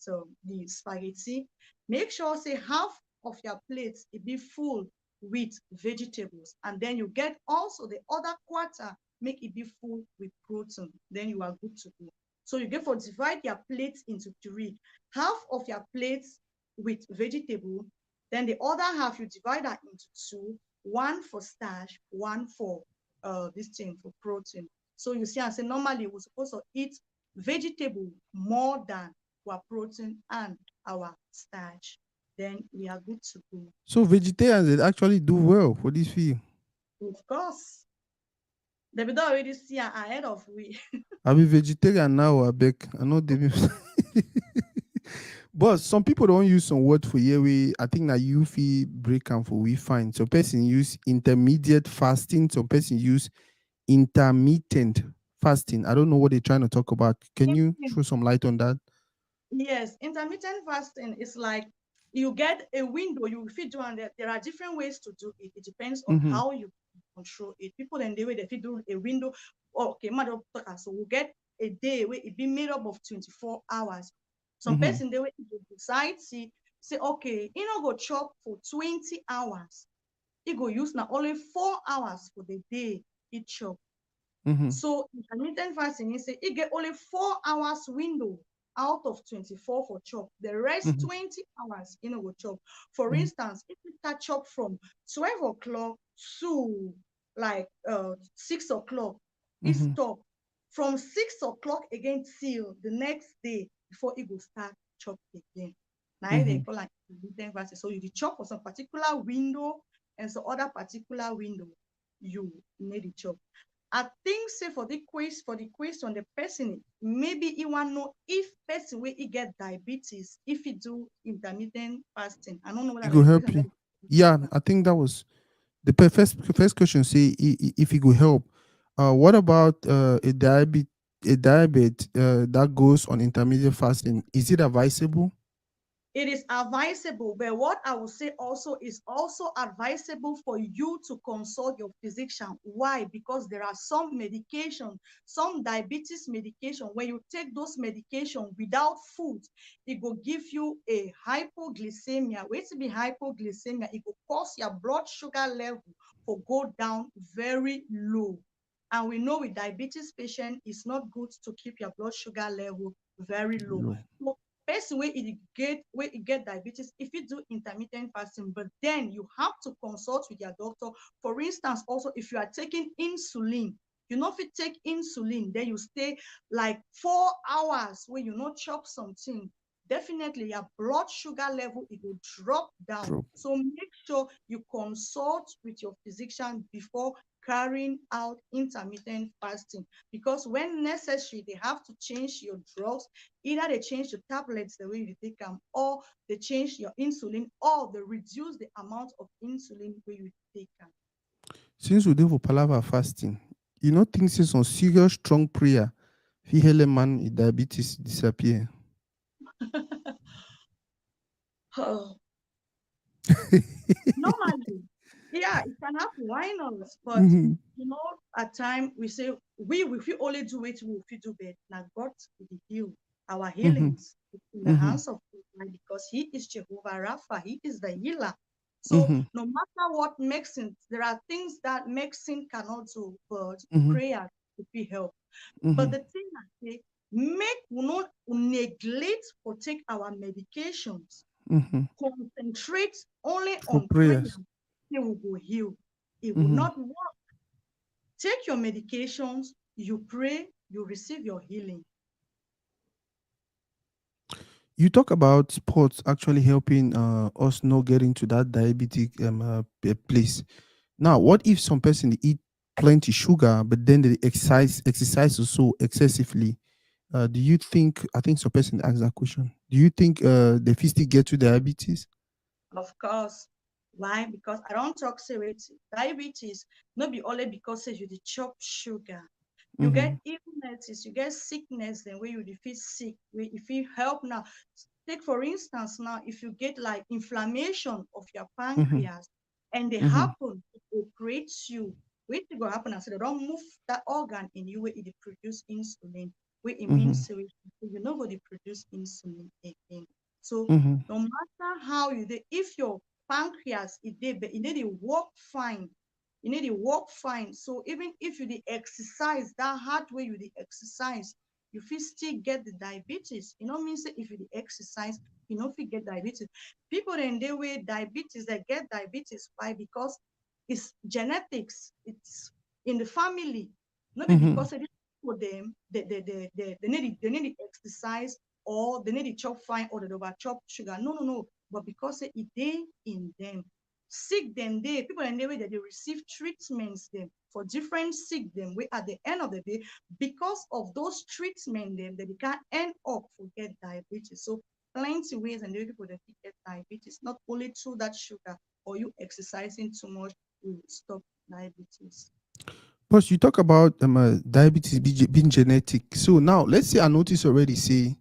the spaghetti. Make sure say half of your plate it be full with vegetables, and then you get also the other quarter make it be full with protein. Then you are good to go. So you get for divide your plates into three. Half of your plates with vegetable, then the other half you divide that into two. One for starch, one for this thing for protein. So you see, I say normally we're supposed to eat vegetable more than our protein and our starch. Then we are good to go. So vegetarians they actually do well for this field. Of course, they don't already see ahead of we. I be vegetarian now, I beg. I know they be but some people don't use some word for here. We I think that you feel break and for we find. Some person use intermediate fasting, some person use intermittent fasting. I don't know what they're trying to talk about. Can you throw some light on that? Yes, intermittent fasting is like you get a window, you fit do, and there are different ways to do it. It depends on Mm-hmm. how you control it. People then the way they fit do a window. Oh, okay, matter so we'll get a day where it be made up of 24 hours. Some Mm-hmm. person they will decide say okay, you know go chop for 20 hours. He go use now only 4 hours for the day he chop. Mm-hmm. So intermittent fasting means say you get only 4 hours window out of 24 for chop. The rest Mm-hmm. 20 hours you know go chop. For Mm-hmm. instance, if you start chop from 12 o'clock to like 6 o'clock, it Mm-hmm. stop. From 6 o'clock again till the next day before it will start chop again. Now they Mm-hmm. call like intermittent fasting. So you chop for some particular window and some other particular window you need to chop. I think say for the question the person maybe he want know if person wey he get diabetes if he do intermittent fasting. I don't know It whether will the help question you. that Yeah, I think that was the first question. Say if it will help. What about a diabetes that goes on intermediate fasting? Is it advisable? it is advisable, but what I will say also is also advisable for you to consult your physician. Why? Because there are some medication, some diabetes medication. When you take those medication without food, it will give you a hypoglycemia. Wait to be hypoglycemia, it will cause your blood sugar level to go down very low. And we know with diabetes patient, it's not good to keep your blood sugar level very low. No. So person where it get diabetes if you do intermittent fasting, but then you have to consult with your doctor. For instance, also if you are taking insulin, you know if you take insulin then you stay like 4 hours where you not chop something, definitely your blood sugar level it will drop down. Drop. So make sure you consult with your physician before carrying out intermittent fasting, because when necessary they have to change your drugs. Either they change the tablets the way you take them, or they change your insulin, or they reduce the amount of insulin where you take them. Since we do for palava fasting, you know things is on serious strong prayer. Fi hele man with diabetes disappear. Oh, normally, yeah, it can happen. Why not? But Mm-hmm. at time we say we if we only do it, we will do bad. Now God will heal. Our Mm-hmm. healings is in the Mm-hmm. hands of God because He is Jehovah Rapha. He is the healer. So Mm-hmm. no matter what medicine, there are things that medicine cannot do, but Mm-hmm. prayer could be help. But Mm-hmm. the thing I say, make we not neglect or take our medications. Mm-hmm. Concentrate only For on prayer. prayers. It will go heal. It will Mm-hmm. not work. Take your medications, you pray, you receive your healing. You talk about sports actually helping us not getting to that diabetic place. Now, what if some person they eat plenty sugar, but then they exercise also excessively? Do you think? I think some person asked that question. Do you think they fit still get to diabetes? Of course. Why? Because I don't talk say diabetes, not be only because say you dey chop sugar. You Mm-hmm. get illnesses, you get sickness, then where you dey feel sick, where if you help now. Take for instance now, if you get like inflammation of your Mm-hmm. pancreas and they Mm-hmm. happen to operate you, wetin go happen na say they don't move that organ in you where it dey produce insulin, where it Mm-hmm. means say you no go dey produce insulin again. So Mm-hmm. no matter how you dey, if your pancreas it need to work fine, you need to work fine. So even if you dey exercise that hard way you dey exercise, you fit still get the diabetes. You know mean say if you dey exercise, you no fit get diabetes. People dem dey wey diabetes, they get diabetes. Why? Because it's genetics. It's in the family. Not be Mm-hmm. because of these people them they need to exercise or they need to chop fine or they over chop sugar. No, no, no. But because say it dey in them. Sick them dey, people in the way that they receive treatments them for different sick them way at the end of the day, because of those treatment them that they can end up for get diabetes. So plenty ways and the way people that get diabetes, not only through that sugar or you exercising too much will stop diabetes. Plus, you talk about diabetes being genetic. So now, let's say I notice already. Say,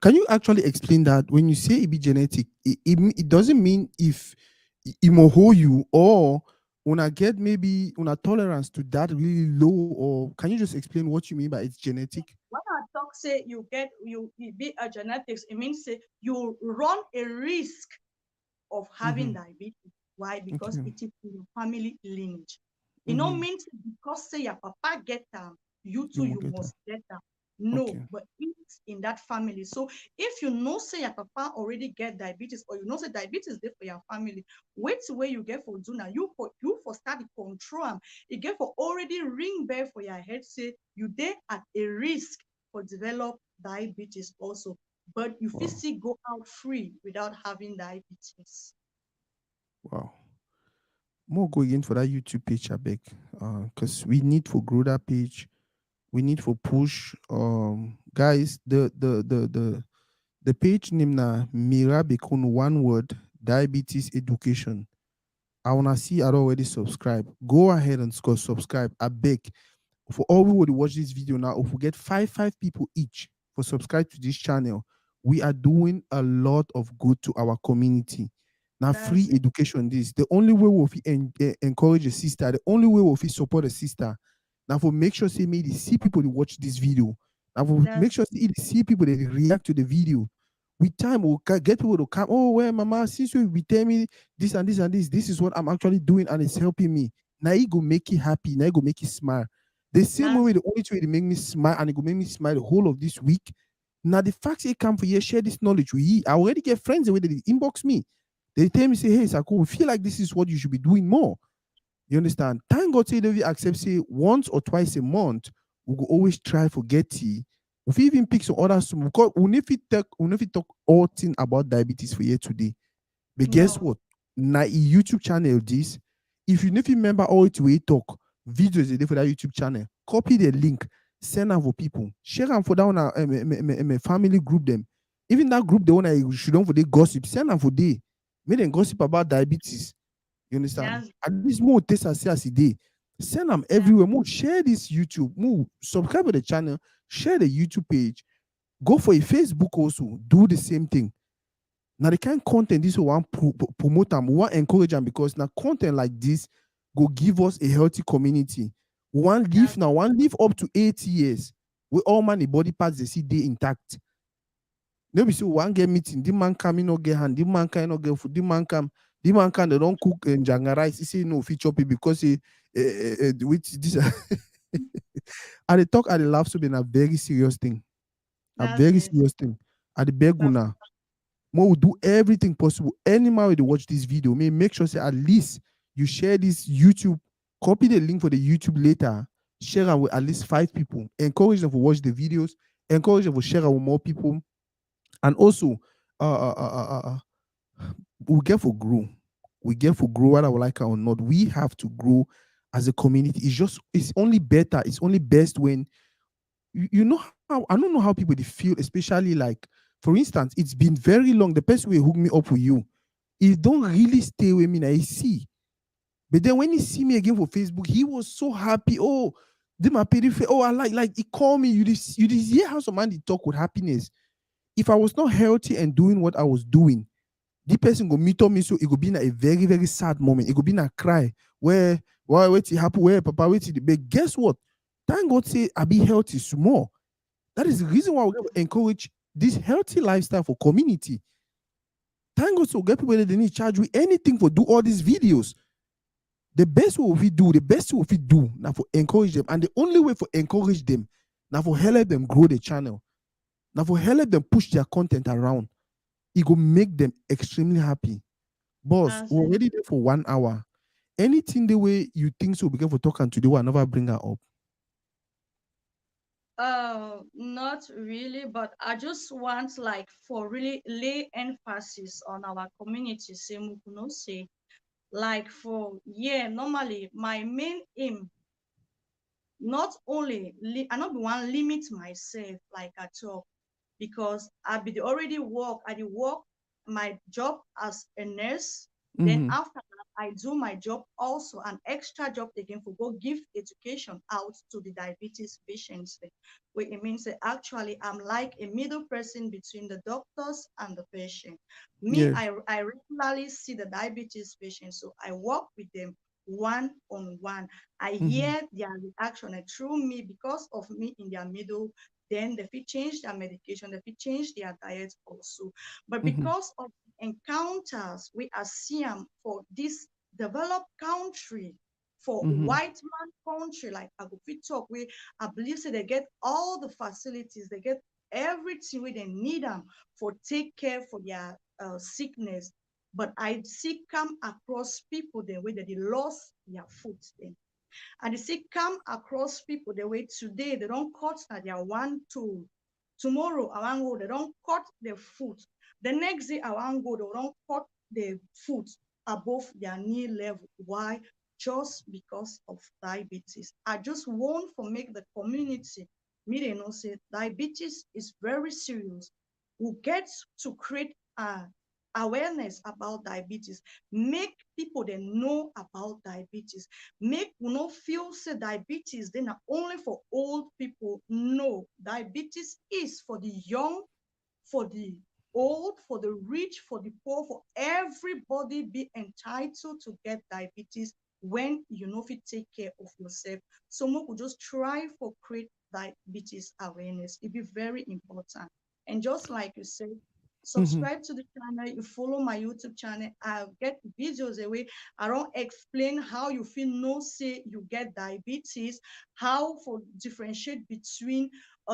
can you actually explain that when you say it be genetic, it doesn't mean if it will hold you or when I get maybe when a tolerance to that really low, or can you just explain what you mean by it's genetic? When I talk say you be a genetics, it means say you run a risk of Mm-hmm. having diabetes. Why? Because Okay. it is in your family lineage. It no Mm-hmm. means because say your papa get them, you You too will you get that. must get them. No, Okay. but it's in that family. So if you know say your papa already get diabetes, or you know say diabetes there for your family, wait till where you get for do now. You for start to control them. You get for already ring bell for your head say you there at a risk for develop diabetes also. But you Wow. physically go out free without having diabetes. Wow. More go again for that YouTube page, I beg. Because we need for grow that page. We need for push. Guys, the page name na Mira Bekono, one word, diabetes education. I wanna see I already subscribe. Go ahead and score subscribe. I beg. For all who would watch this video now, if we get five people each for subscribe to this channel, we are doing a lot of good to our community. Now, free That's it. education, this the only way we'll encourage a sister, the only way we'll support a sister. Now, for make sure say me see people to watch this video. Now, for make That's sure see people that react to the video. With time, we'll get people to come. Oh, well, mama, since you be tell me this and this and this is what I'm actually doing and it's helping me. Now, it go make you happy. Now, it go make you smile. The same that's way, the only way to make me smile and it will make me smile the whole of this week. Now, the fact they come for you, share this knowledge with you. I already get friends the way they inbox me. They tell me, say, hey, Sako, we feel like this is what you should be doing more. You understand? Thank God, say, they accept, say, once or twice a month, we will always try for get tea. If we even pick some other, because we never talk all thing about diabetes for you today. But guess no. what? Na YouTube channel this. If you never remember all it we talk, videos dey for that YouTube channel. Copy the link, send them for people, share them for that one family group them. Even that group the one I should don't for the gossip, send them for day. Make them gossip about diabetes. You understand? That's At least more taste and see as a day. Send them that everywhere. More share this YouTube. More subscribe to the channel. Share the YouTube page. Go for a Facebook also. Do the same thing. Now the kind content this one promote them, we want encourage them because now content like this go give us a healthy community. One live that's now, one live up to 8 years. We all man the body parts they see they intact. No be say one get meeting, the man come, he no get hand, the man can no get food, the man can they don't cook janga rice. He say no fit chop it because he with this and they talk and they laugh so been a very serious thing. A That's very it. serious thing. At the beg That's una. Mo will do everything possible. Any man will watch this video, may make sure say at least you share this YouTube, copy the link for the YouTube later, share it with at least 5 people. Encourage them to watch the videos, encourage them to share it with more people. And also, we get for grow. We get for grow whether we like it or not. We have to grow as a community. It's only better, it's only best when you know how I don't know how people they feel, especially like for instance, it's been very long. The person will hook me up with you. He don't really stay with me now. He see. But then when he see me again for Facebook, he was so happy. Oh, they my periphery. Oh, I like he called me. You hear how some man they talk with happiness. If I was not healthy and doing what I was doing, the person go meet up me so it could be in a very, very sad moment. It could be in a cry where why wait it happen, where papa wait it. But guess what? Thank God say I be healthy small. That is the reason why we encourage this healthy lifestyle for community. Thank God so get people that they need charge with anything for do all these videos. The best what we do now for encourage them. And the only way for encourage them now for help them grow the channel. Now for help them push their content around. It will make them extremely happy. Boss, that's we're it. already there for 1 hour. Anything the way you think so, because for talking today, we'll never bring her up. Not really, but I just want like for really lay emphasis on our community. Say Mukuno say like for yeah, normally my main aim not only I not be one limit myself like at all because I be already work. I did work my job as a nurse. Then Mm-hmm. after that, I do my job also an extra job again for go give education out to the diabetes patients. Where it means that actually I'm like a middle person between the doctors and the patient. Me, Yes. I regularly see the diabetes patients, so I work with them one on one. I Mm-hmm. hear their reaction and through me because of me in their middle then they fit change their medication, they fit change their diet also. But Mm-hmm. because of encounters we are seeing for this developed country, for Mm-hmm. white man country, like I go fit talk, we I believe so they get all the facilities, they get everything where they need them for take care for their sickness. But I see come across people the way that they lost their foot. Then and they say come across people the way today they don't cut at their one toe. Tomorrow I want go, they don't cut their foot. The next day I want go, they don't cut their foot above their knee level. Why? Just because of diabetes. I just want to make the community me they know say diabetes is very serious. We get to create awareness about diabetes, make people they know about diabetes, make we no feel say diabetes they not only for old people. No, diabetes is for the young, for the old, for the rich, for the poor, for everybody be entitled to get diabetes when you know if you take care of yourself. So we could just try for create diabetes awareness. It be very important. And just like you said, Mm-hmm. subscribe to the channel, you follow my YouTube channel. I get videos away. I don't explain how you feel no say you get diabetes, how for differentiate between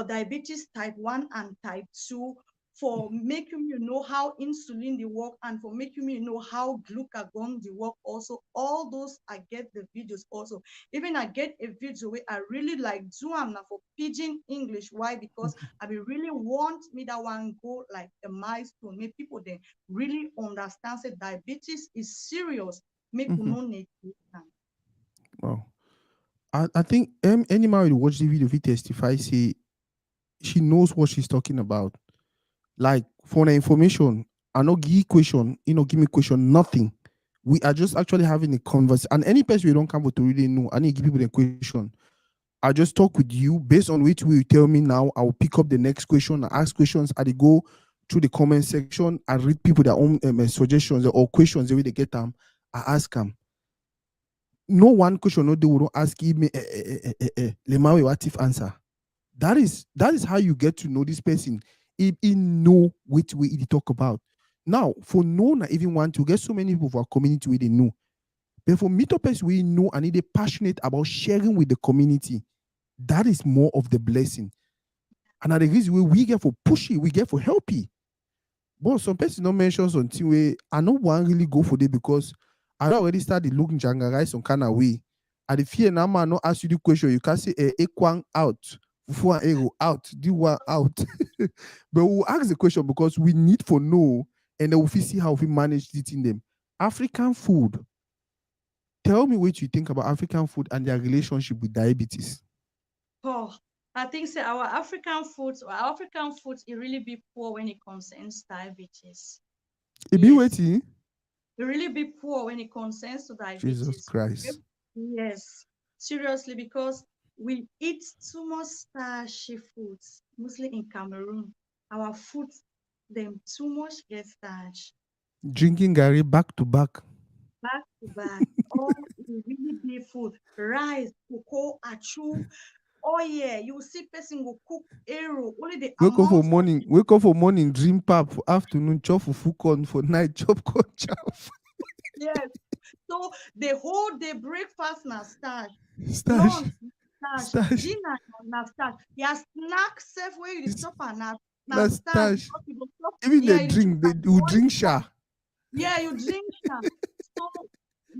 diabetes type 1 and type 2, for making you know how insulin they work and for making you know how glucagon they work also. All those I get the videos also. Even I get a video where I really like do am now for pidgin English. Why? Because I be really want me that one go like a milestone. Make people then really understand that diabetes is serious. Make we Mm-hmm. no negligence am. Wow. I think any man will watch the video, if he testify, say she knows what she's talking about. Like for the information, I not give question, give me question, nothing. We are just actually having a conversation. And any person we don't come to really know, I need to give people the question. I just talk with you based on which will you tell me now. I will pick up the next question, I ask questions, I go through the comment section, I read people their own suggestions or questions the way they get them. I ask them. No one question, no, they will ask me Lemawe what if answer. That is how you get to know this person. He know which way he talk about. Now, for no, not even want to get so many people for our community where they know. But for meetups, we know and they passionate about sharing with the community. That is more of the blessing. And at the reason we get for pushy, we get for helpy. But some person don't mention something where I don't want really go for it because I already started looking jangarai some kind of way. And if you now man not ask you the question, you can say equang out, fufu and arrow out, do one out. But we'll ask the question because we need for know and then we'll see how we manage eating them. African food. Tell me what you think about African food and their relationship with diabetes. Oh, I think say our African foods, it really be poor when it concerns diabetes. It be Yes, waiting. it really be poor when it concerns to Jesus diabetes. Christ. Yes, seriously, because we eat too much starchy foods, mostly in Cameroon. Our foods, them too much get starch. Drinking Gary back to back. Back to back, all the really be food, rice, cocoa, achu. Oh yeah, you see person will cook arrow. Only the amount of Wake up for morning, dream pap, for afternoon, chop fufu corn, for night, chop corn chaff. yes. So the whole day breakfast na starch, Stash. lunch na starch, Stash. dinner na starch. Your snack sef where you dey It's chop am na not starch stash. because you go chop. Even Yeah, the you dey chop drink, they am will boil drink am. sha. Yeah, you drink am. So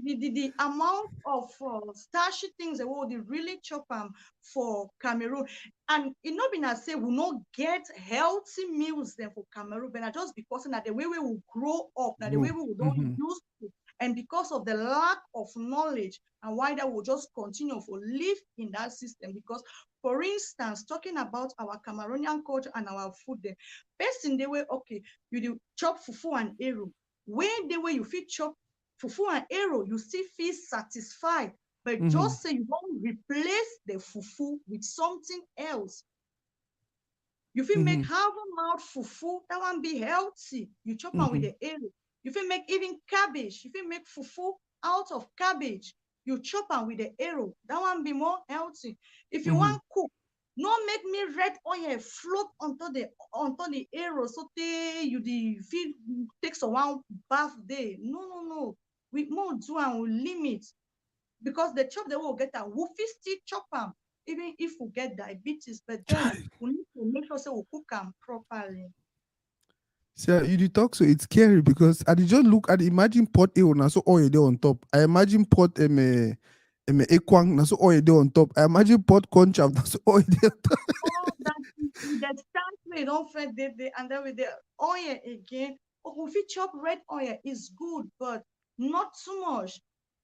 the amount of starchy things that we dey really chop am for Cameroon, and it no be na say we no get healthy meals dem for Cameroon, but na just because na the way we will grow up, na the way Bro. we will don Mm-hmm. use to, and because of the lack of knowledge and why that will just continue for live in that system. Because, for instance, talking about our Cameroonian culture and our food, dem person dey way okay, you dey chop fufu and eru. When the way you feel chop fufu and arrow, you still feel satisfied. But Mm-hmm. just say you don't replace the fufu with something else. You feel make Mm-hmm. half a mouth fufu, that one be healthy. You chop on with Mm-hmm. the arrow. You feel make even cabbage. You feel make fufu out of cabbage. You chop on with the arrow. That one be more healthy. If you Mm-hmm. want cook, no make me red oil float onto the arrow so they you the feel take some one bath day. No, no, no. We more do and we limit because the chop that we will get a we fit still chop them even if we get diabetes, but then Chai. we need to make sure say we cook them properly. So you dey talk so it's scary because I dey just look at imagine pot A na so oil there on top. I imagine pot ekwang na so oil there on top. I imagine pot corn chop na so oil there on top. All that with the start we don't fit and then with the oil again. Oh, we fit chop red oil is good, but not too much.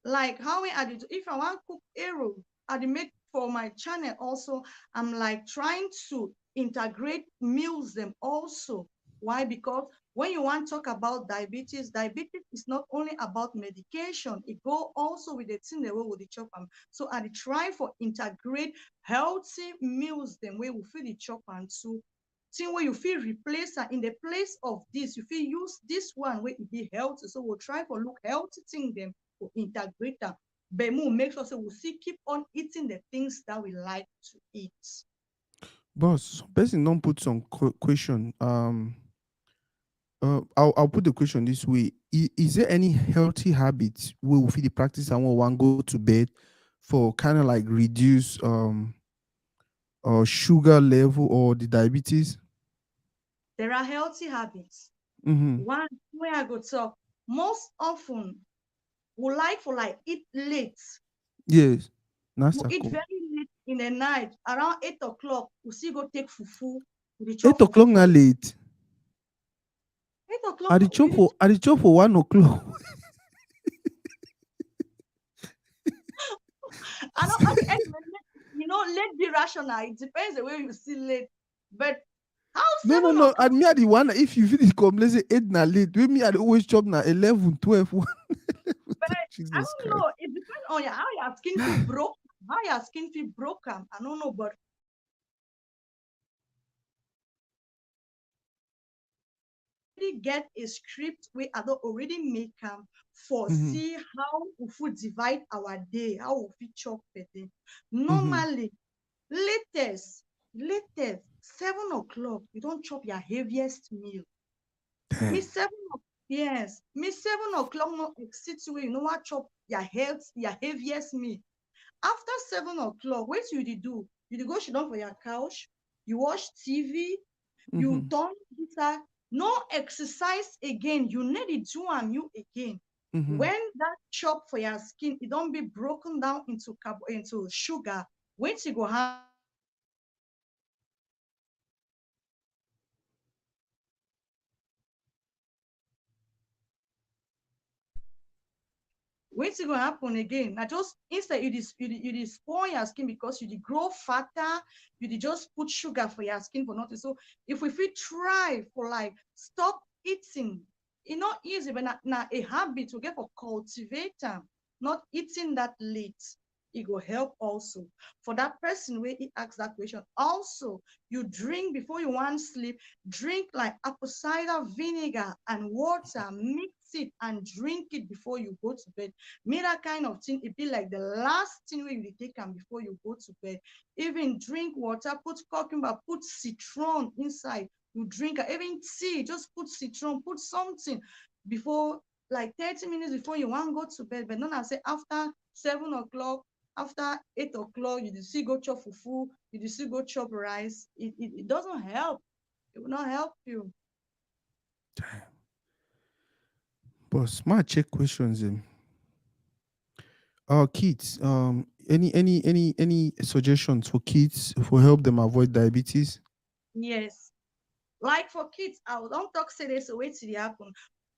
Like how we add it. If I want cook arrow, I dey make for my channel also. I'm like trying to integrate meals them also. Why? Because when you want to talk about diabetes is not only about medication. It go also with the thing the way with the chop am. So I dey try for integrate healthy meals dem wey we fit dey chop am too. Thing wey you fit replace am in the place of this, you fit use this one wey e dey healthy. So we'll try for look healthy thing dem to integrate am. But we make sure say we still keep on eating the things that we like to eat. Boss, some person don't put some question. I'll put the question this way: is there any healthy habits we will fit dey practice and we want go to bed for kind of like reduce sugar level or the diabetes? There are healthy habits. Mm-hmm. One wey I go talk most often we like for like eat late. Yes, We eat Nasako. very late in the night, around 8 o'clock. We still go take fufu. We dey chop 8 o'clock fufu. na late. 8 o'clock, we dey. I dey chop for 1 o'clock. I know. Okay, anyway, late be rational. It depends the way you see late. But how No, no, seven no. o'clock? And me, I the one if you feel come, let's say 8 na late. With me, I dey always chop na 11, 12, 1. But I Jesus don't Christ. know. It depends on how your skin feel broke. How your skin feel broken. I don't know, but already get a script we I don't already make for Mm-hmm. see how we fit divide our day, how we fit chop per day. Mm-hmm. Normally, latest, latest. 7 o'clock, you don't chop your heaviest meal. Me Damn. yes, me 7 o'clock no exit you know what chop your heaviest meal. After 7 o'clock, what you dey do? You dey go sit down for your couch, you watch TV, you Mm-hmm. turn guitar, no exercise again. You need to do am you again. Mm-hmm. When that chop for your skin, it don't be broken down into into sugar. Wait you go happen again. Na just instead you dey spon your skin because you dey eat too much sugar. Wait you go happen again. Na just What's going to happen again? Now, just instead you spoil your skin because you grow fatter, you just put sugar for your skin for nothing. So if we feel try for like stop eating, it's not easy, but now a habit to get for cultivator, not eating that late. It will help also for that person where he asks that question. Also, you drink before you want sleep, drink like apple cider vinegar and water, mix it and drink it before you go to bed. Me that kind of thing, it be like the last thing where you take them before you go to bed. Even drink water, put cucumber, put citron inside. You drink even tea, just put citron, put something before like 30 minutes before you want to go to bed. But not I say after 7 o'clock, after 8 o'clock, you just see go chop fufu, you just see go chop rice. It doesn't help. It will not help you. Boss, my check questions. Kids. Any suggestions for kids for help them avoid diabetes? Yes. Like for kids, I don't talk say this way to the happen.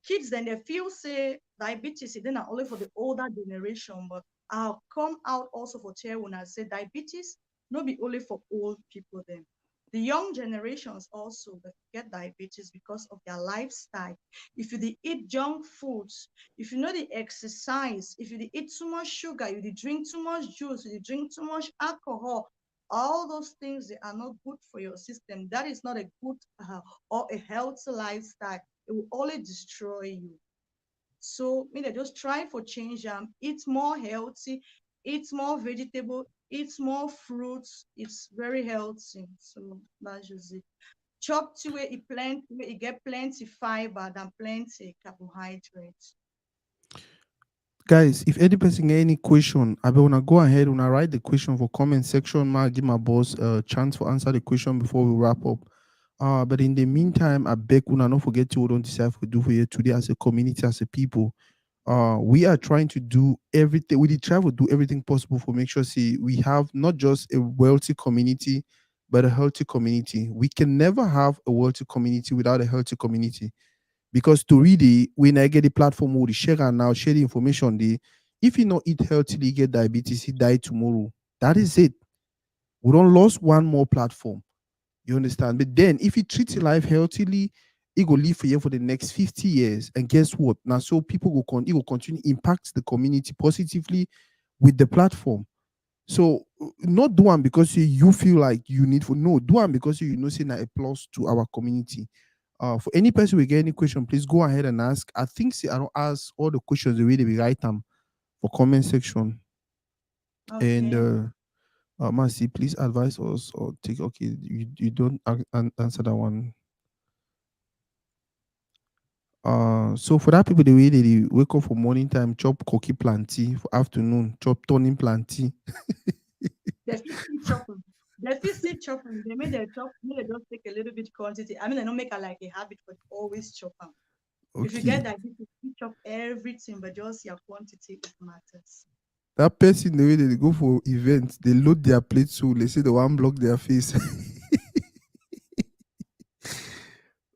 Kids then they feel say diabetes is then not only for the older generation, but I'll come out also for chair when I say diabetes, not be only for old people then. The young generations also they get diabetes because of their lifestyle. If you dey eat junk foods, if you know the exercise, if you dey eat too much sugar, you dey drink too much juice, you dey drink too much alcohol, all those things they are not good for your system. That is not a good or a healthy lifestyle. It will only destroy you. So me they just try for change eat more healthy, eat more vegetable, eat more fruits. It's very healthy. So that's just it. Chop to where it plenty where it get plenty fiber than plenty carbohydrates. Guys, if any person get any question, I wanna go ahead and I write the question for comment section. Ma give my boss a chance for answer the question before we wrap up. But in the meantime, I beg una not forget to hold on decide we do for you today as a community, as a people. We are trying to do everything. We did try to do everything possible for make sure see we have not just a wealthy community, but a healthy community. We can never have a wealthy community without a healthy community. Because to read it, when I get the platform where the share and now share the information, if you not eat healthily, get diabetes, he die tomorrow. That is it. We don't lose one more platform. You understand? But then if you treat your life healthily, it will live for you for the next 50 years. And guess what? Now so people it will continue impact the community positively with the platform. So not do one because you feel like you need for no, do one because you know saying a plus to our community. For any person we get any question, please go ahead and ask. I think see, I don't ask all the questions the way they be write them for comment section. And Okay. Mercy, please advise us or take okay. You don't answer that one. So for that people the way they wake up for morning time, chop cookie planty for afternoon, chop turning planty. They fit still chop 'em. They fit still chop 'em. They make their chop, make they just take a little bit quantity. I mean, they don't make it like a habit, but always chop them. If you Okay. get diabetes, you chop everything, but just your quantity it matters. That person the way they go for events, they load their plate so they say they want block their face.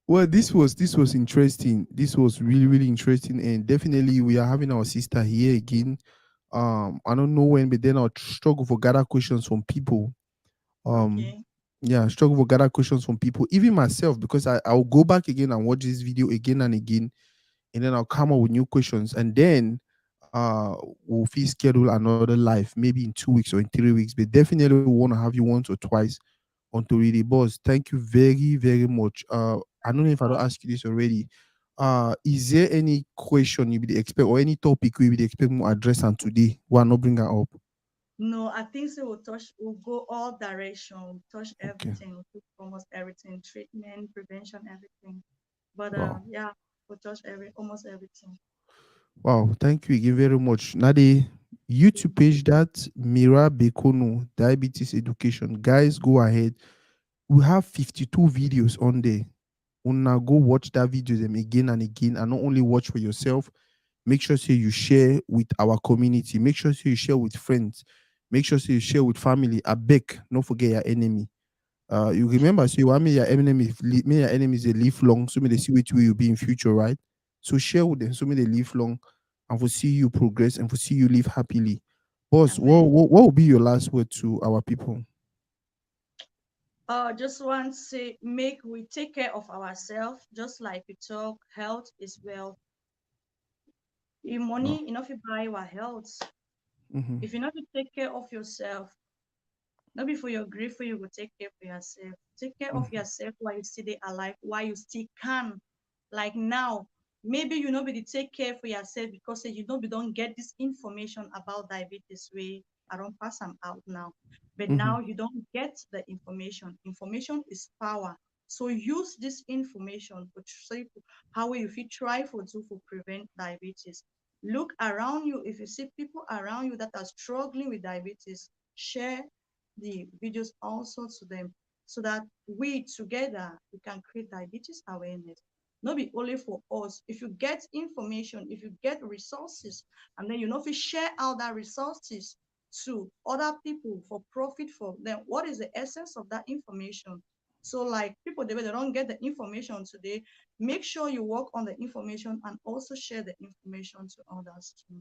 Well, this was interesting. This was really interesting, and definitely we are having our sister here again. I don't know when, but then I'll struggle for gather questions from people. Um, Okay. yeah, struggle for gather questions from people, even myself, because I'll go back again and watch this video again and again, and then I'll come up with new questions, and then uh we'll fee schedule another live maybe in 2 weeks or in 3 weeks. But definitely we want to have you once or twice on Toridey. Boss, thank you very much. I don't know if I don't Oh, ask you this already. Is there any question you would expect or any topic we would expect more address on today? Why not bring her up? No, I think so. We'll go all direction, we'll touch Okay. everything, we'll touch almost everything, treatment, prevention, everything. But Wow. yeah, we'll touch almost everything. Wow. Thank you again very much. Now the YouTube page that Mira Bekono Diabetes Education. Guys, go ahead. We have 52 videos on there. Una go watch that video them again and again, and not only watch for yourself. Make sure say you share with our community. Make sure say you share with friends. Make sure say you share with family. I beg, don't forget your enemy. You remember, so you want me your enemy, me your enemies they live long, so may they see which way you'll be in future, right? So share with them, so may they live long, and we'll see you progress and we'll see you live happily. Boss, Amen. what will be your last word to our people? Just want to say, make we take care of ourselves, just like we talk, health is well. If Oh, money enough, you buy our health. mm-hmm, If you not to take care of yourself, not be for your grief, for you go take care for yourself. Take care of mm-hmm, yourself while you still dey alive, while you still can. Like now, maybe you know be dey take care for yourself because say you know be don't get this information about diabetes way. I don't pass them out now. But mm-hmm, now you don't get the information. Information is power. So use this information to say how you fit try for to for prevent diabetes. Look around you. If you see people around you that are struggling with diabetes, share the videos also to them so that we together we can create diabetes awareness. Not be only for us. If you get information, if you get resources, and then you know if you share out that resources to other people for profit for them, what is the essence of that information? So like people they don't get the information today, make sure you work on the information and also share the information to others too.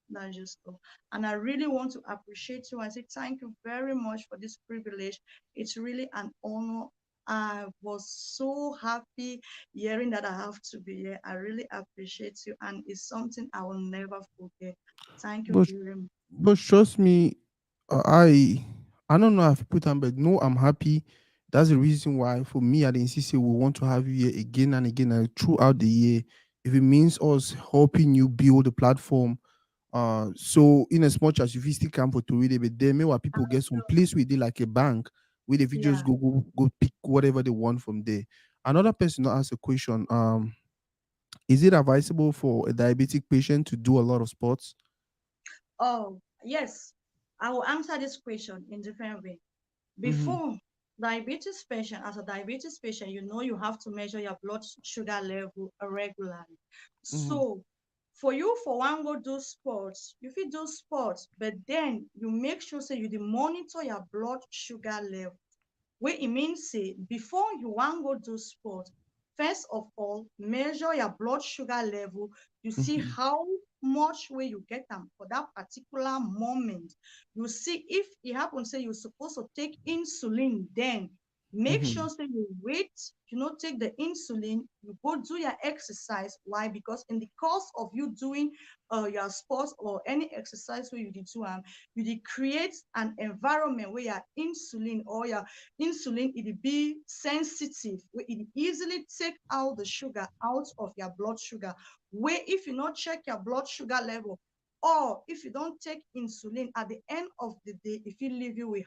That's just all. And I really want to appreciate you and say thank you very much for this privilege. It's really an honor. I was so happy hearing that I have to be here. I really appreciate you, and it's something I will never forget. Thank you but very much. trust me, I don't know if put on, but no, I'm happy. That's the reason why for me at the NCC we want to have you here again and again and throughout the year. If it means us helping you build the platform, so in as much as if you still come for Toridey, but then meanwhile people get some place with it like a bank where the videos Yeah. go pick whatever they want from there. Another person now ask a question. Is it advisable for a diabetic patient to do a lot of sports? Oh, yes. I will answer this question in different way. Mm-hmm. Before diabetes patient, as a diabetes patient, you know you have to measure your blood sugar level regularly. Mm-hmm. So for you, for one go do sports, you fit do sports, but then you make sure say you dey monitor your blood sugar level. Wey e mean say before you wan go do sport, first of all measure your blood sugar level. You see Mm-hmm. how much wey you get am for that particular moment. You see if e happen say you suppose to take insulin, then make Mm-hmm. sure say you wait, you no take the insulin, you go do your exercise. Why? Because in the course of you doing your sports or any exercise wey you dey do am, you dey create an environment where your insulin or your insulin it be sensitive, where it easily take out the sugar out of your blood sugar. Where if you not check your blood sugar level, or if you don't take insulin at the end of the day, if you leave you with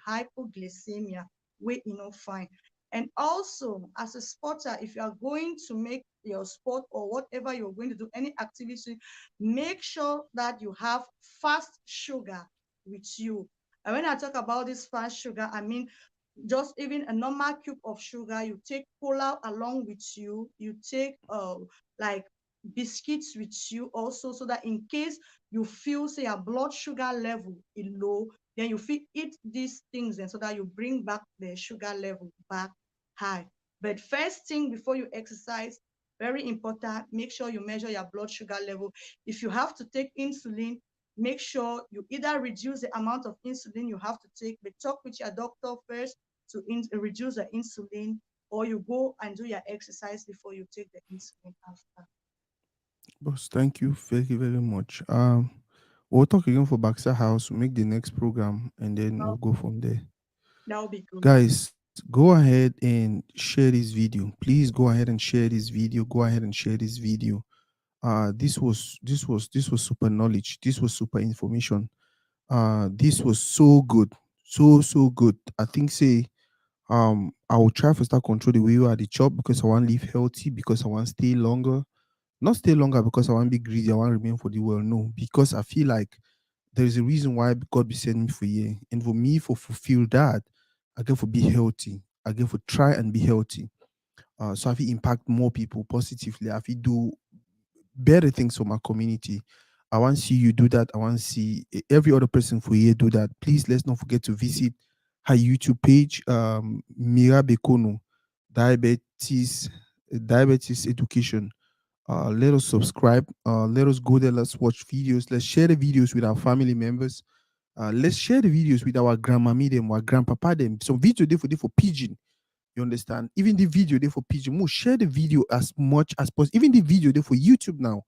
hypoglycemia, where you know fine. And also as a sporter, if you are going to make your sport or whatever you're going to do, any activity, make sure that you have fast sugar with you. And when I talk about this fast sugar, I mean just even a normal cube of sugar, you take cola along with you, you take like biscuits with you also, so that in case you feel say your blood sugar level is low, then you fit eat these things and so that you bring back the sugar level back high. But first thing before you exercise, very important, make sure you measure your blood sugar level. If you have to take insulin, make sure you either reduce the amount of insulin you have to take, but talk with your doctor first to reduce the insulin, or you go and do your exercise before you take the insulin after. Boss, thank you very, very much. We'll talk again for Baxter House. We'll make the next program and then we'll Well, go from there. that'll be good. Guys, go ahead and share this video. Please go ahead and share this video. Go ahead and share this video. This was super knowledge. This was super information. This was so good, so good. I think say I will try to start control the way you are the chop because I want to live healthy, because I want to stay longer. Not stay longer because I want to be greedy, I want to remain for the world. No, because I feel like there is a reason why God be sending me for here. And for me, for fulfill that, I get for be healthy. I get for try and be healthy. So I feel impact more people positively. I feel do better things for my community. I want to see you do that. I want to see every other person for here do that. Please let's not forget to visit her YouTube page, Mira Bekono, diabetes, diabetes education. Let us subscribe. Let us go there. Let's watch videos. Let's share the videos with our family members. Let's share the videos with our grandmammy them, our grandpapa them. Some video they for pigeon. You understand? Even the video they for pigeon. More share the video as much as possible. Even the video they for YouTube now.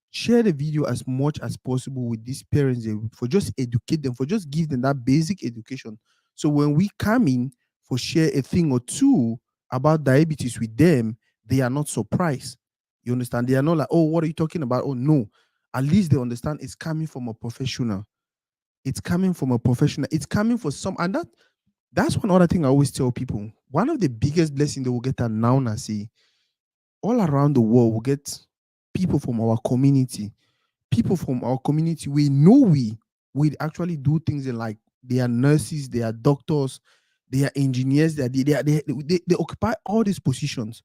Share the video as much as possible with these parents for just educate them, for just give them that basic education. So when we come in for share a thing or two about diabetes with them, they are not surprised. You understand? They are not like, oh, what are you talking about? Oh no. At least they understand it's coming from a professional. It's coming from a professional. It's coming for some, and that's one other thing I always tell people. One of the biggest blessings they will get are now, I say, all around the world will get people from our community. People from our community, we know we actually do things in, like, they are nurses, they are doctors, they are engineers, they occupy all these positions.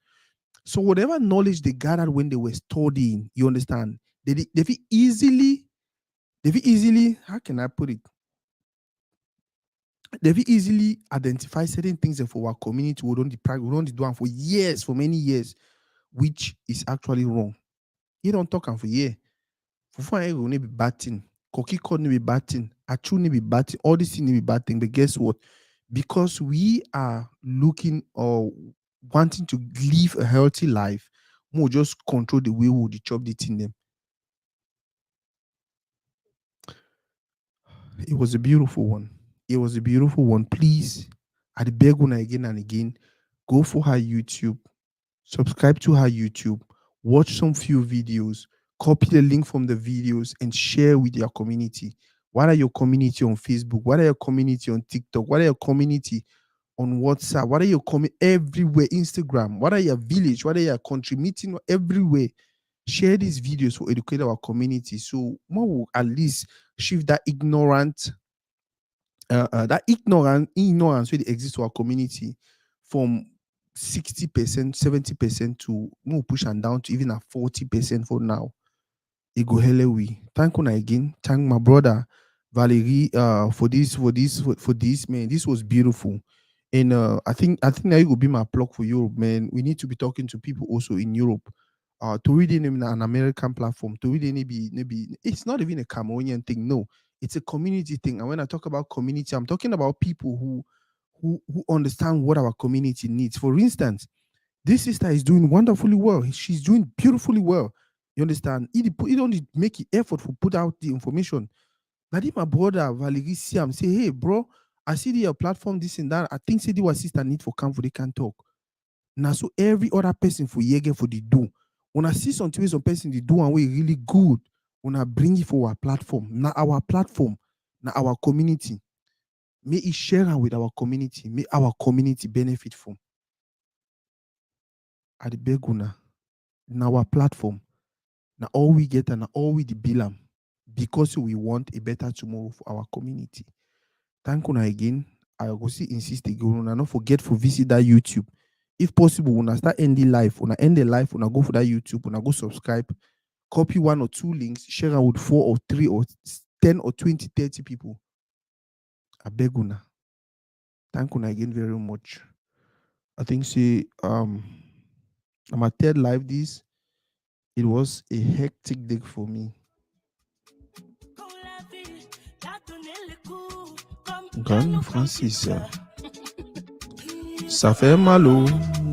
So whatever knowledge they gathered when they were studying, you understand, they feel easily, how can I put it? They will easily identify certain things for our community. We don't do them for years, for many years, which is actually wrong. You don't talk for years. Fufu and will be batting. Koki code be batting. Achu be batting. All these things be batting. But guess what? Because we are looking or wanting to live a healthy life, we'll just control the way we chop the thing them. It was a beautiful one. It was a beautiful one. Please, I beg you again and again, go for her YouTube, subscribe to her YouTube, watch some few videos, copy the link from the videos, and share with your community. What are your community on Facebook? What are your community on TikTok? What are your community on WhatsApp? What are your everywhere? Instagram? What are your village? What are your country meeting? Everywhere. Share these videos to educate our community, so more will at least shift that ignorance really exists to our community from 60%, 70% to more push and down to even a 40% for now. It go helle we. Thank you again. Thank my brother Valerie for this, man. This was beautiful. And I think that it will be my plug for Europe, man. We need to be talking to people also in Europe. Toridey an American platform. Toridey maybe it's not even a Cameroonian thing. No, it's a community thing. And when I talk about community, I'm talking about people who understand what our community needs. For instance, this sister is doing wonderfully well. She's doing beautifully well. You understand? He don't make the effort to put out the information. That if my brother Valerie see him say, hey bro, I see your platform, this and that. I think say the sister need for come for they can talk. Now so every other person for get for the do. When I see some person they do and we really good, when I bring it for our platform, now our platform, now our community, may it share am with our community, may our community benefit from. At the beguna, now our platform, now all we get and all we the bill am, because we want a better tomorrow for our community. Thank you again. I go see insist again. Not forget to visit that YouTube. If possible, when I start ending life, when I end the life, when I go for that YouTube, when I go subscribe, copy 1 or 2 links, share it with 4 or 3 or 10 or 20, 30 people. I beg you. Thank you again very much. I think see on my third live this, it was a hectic day for me. Grand Francis. Ça fait mal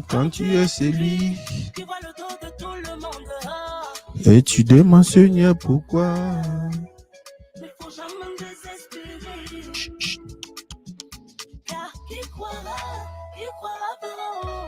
quand tu es celui et tu demandes Seigneur pourquoi. Chut, chut. Car qui croira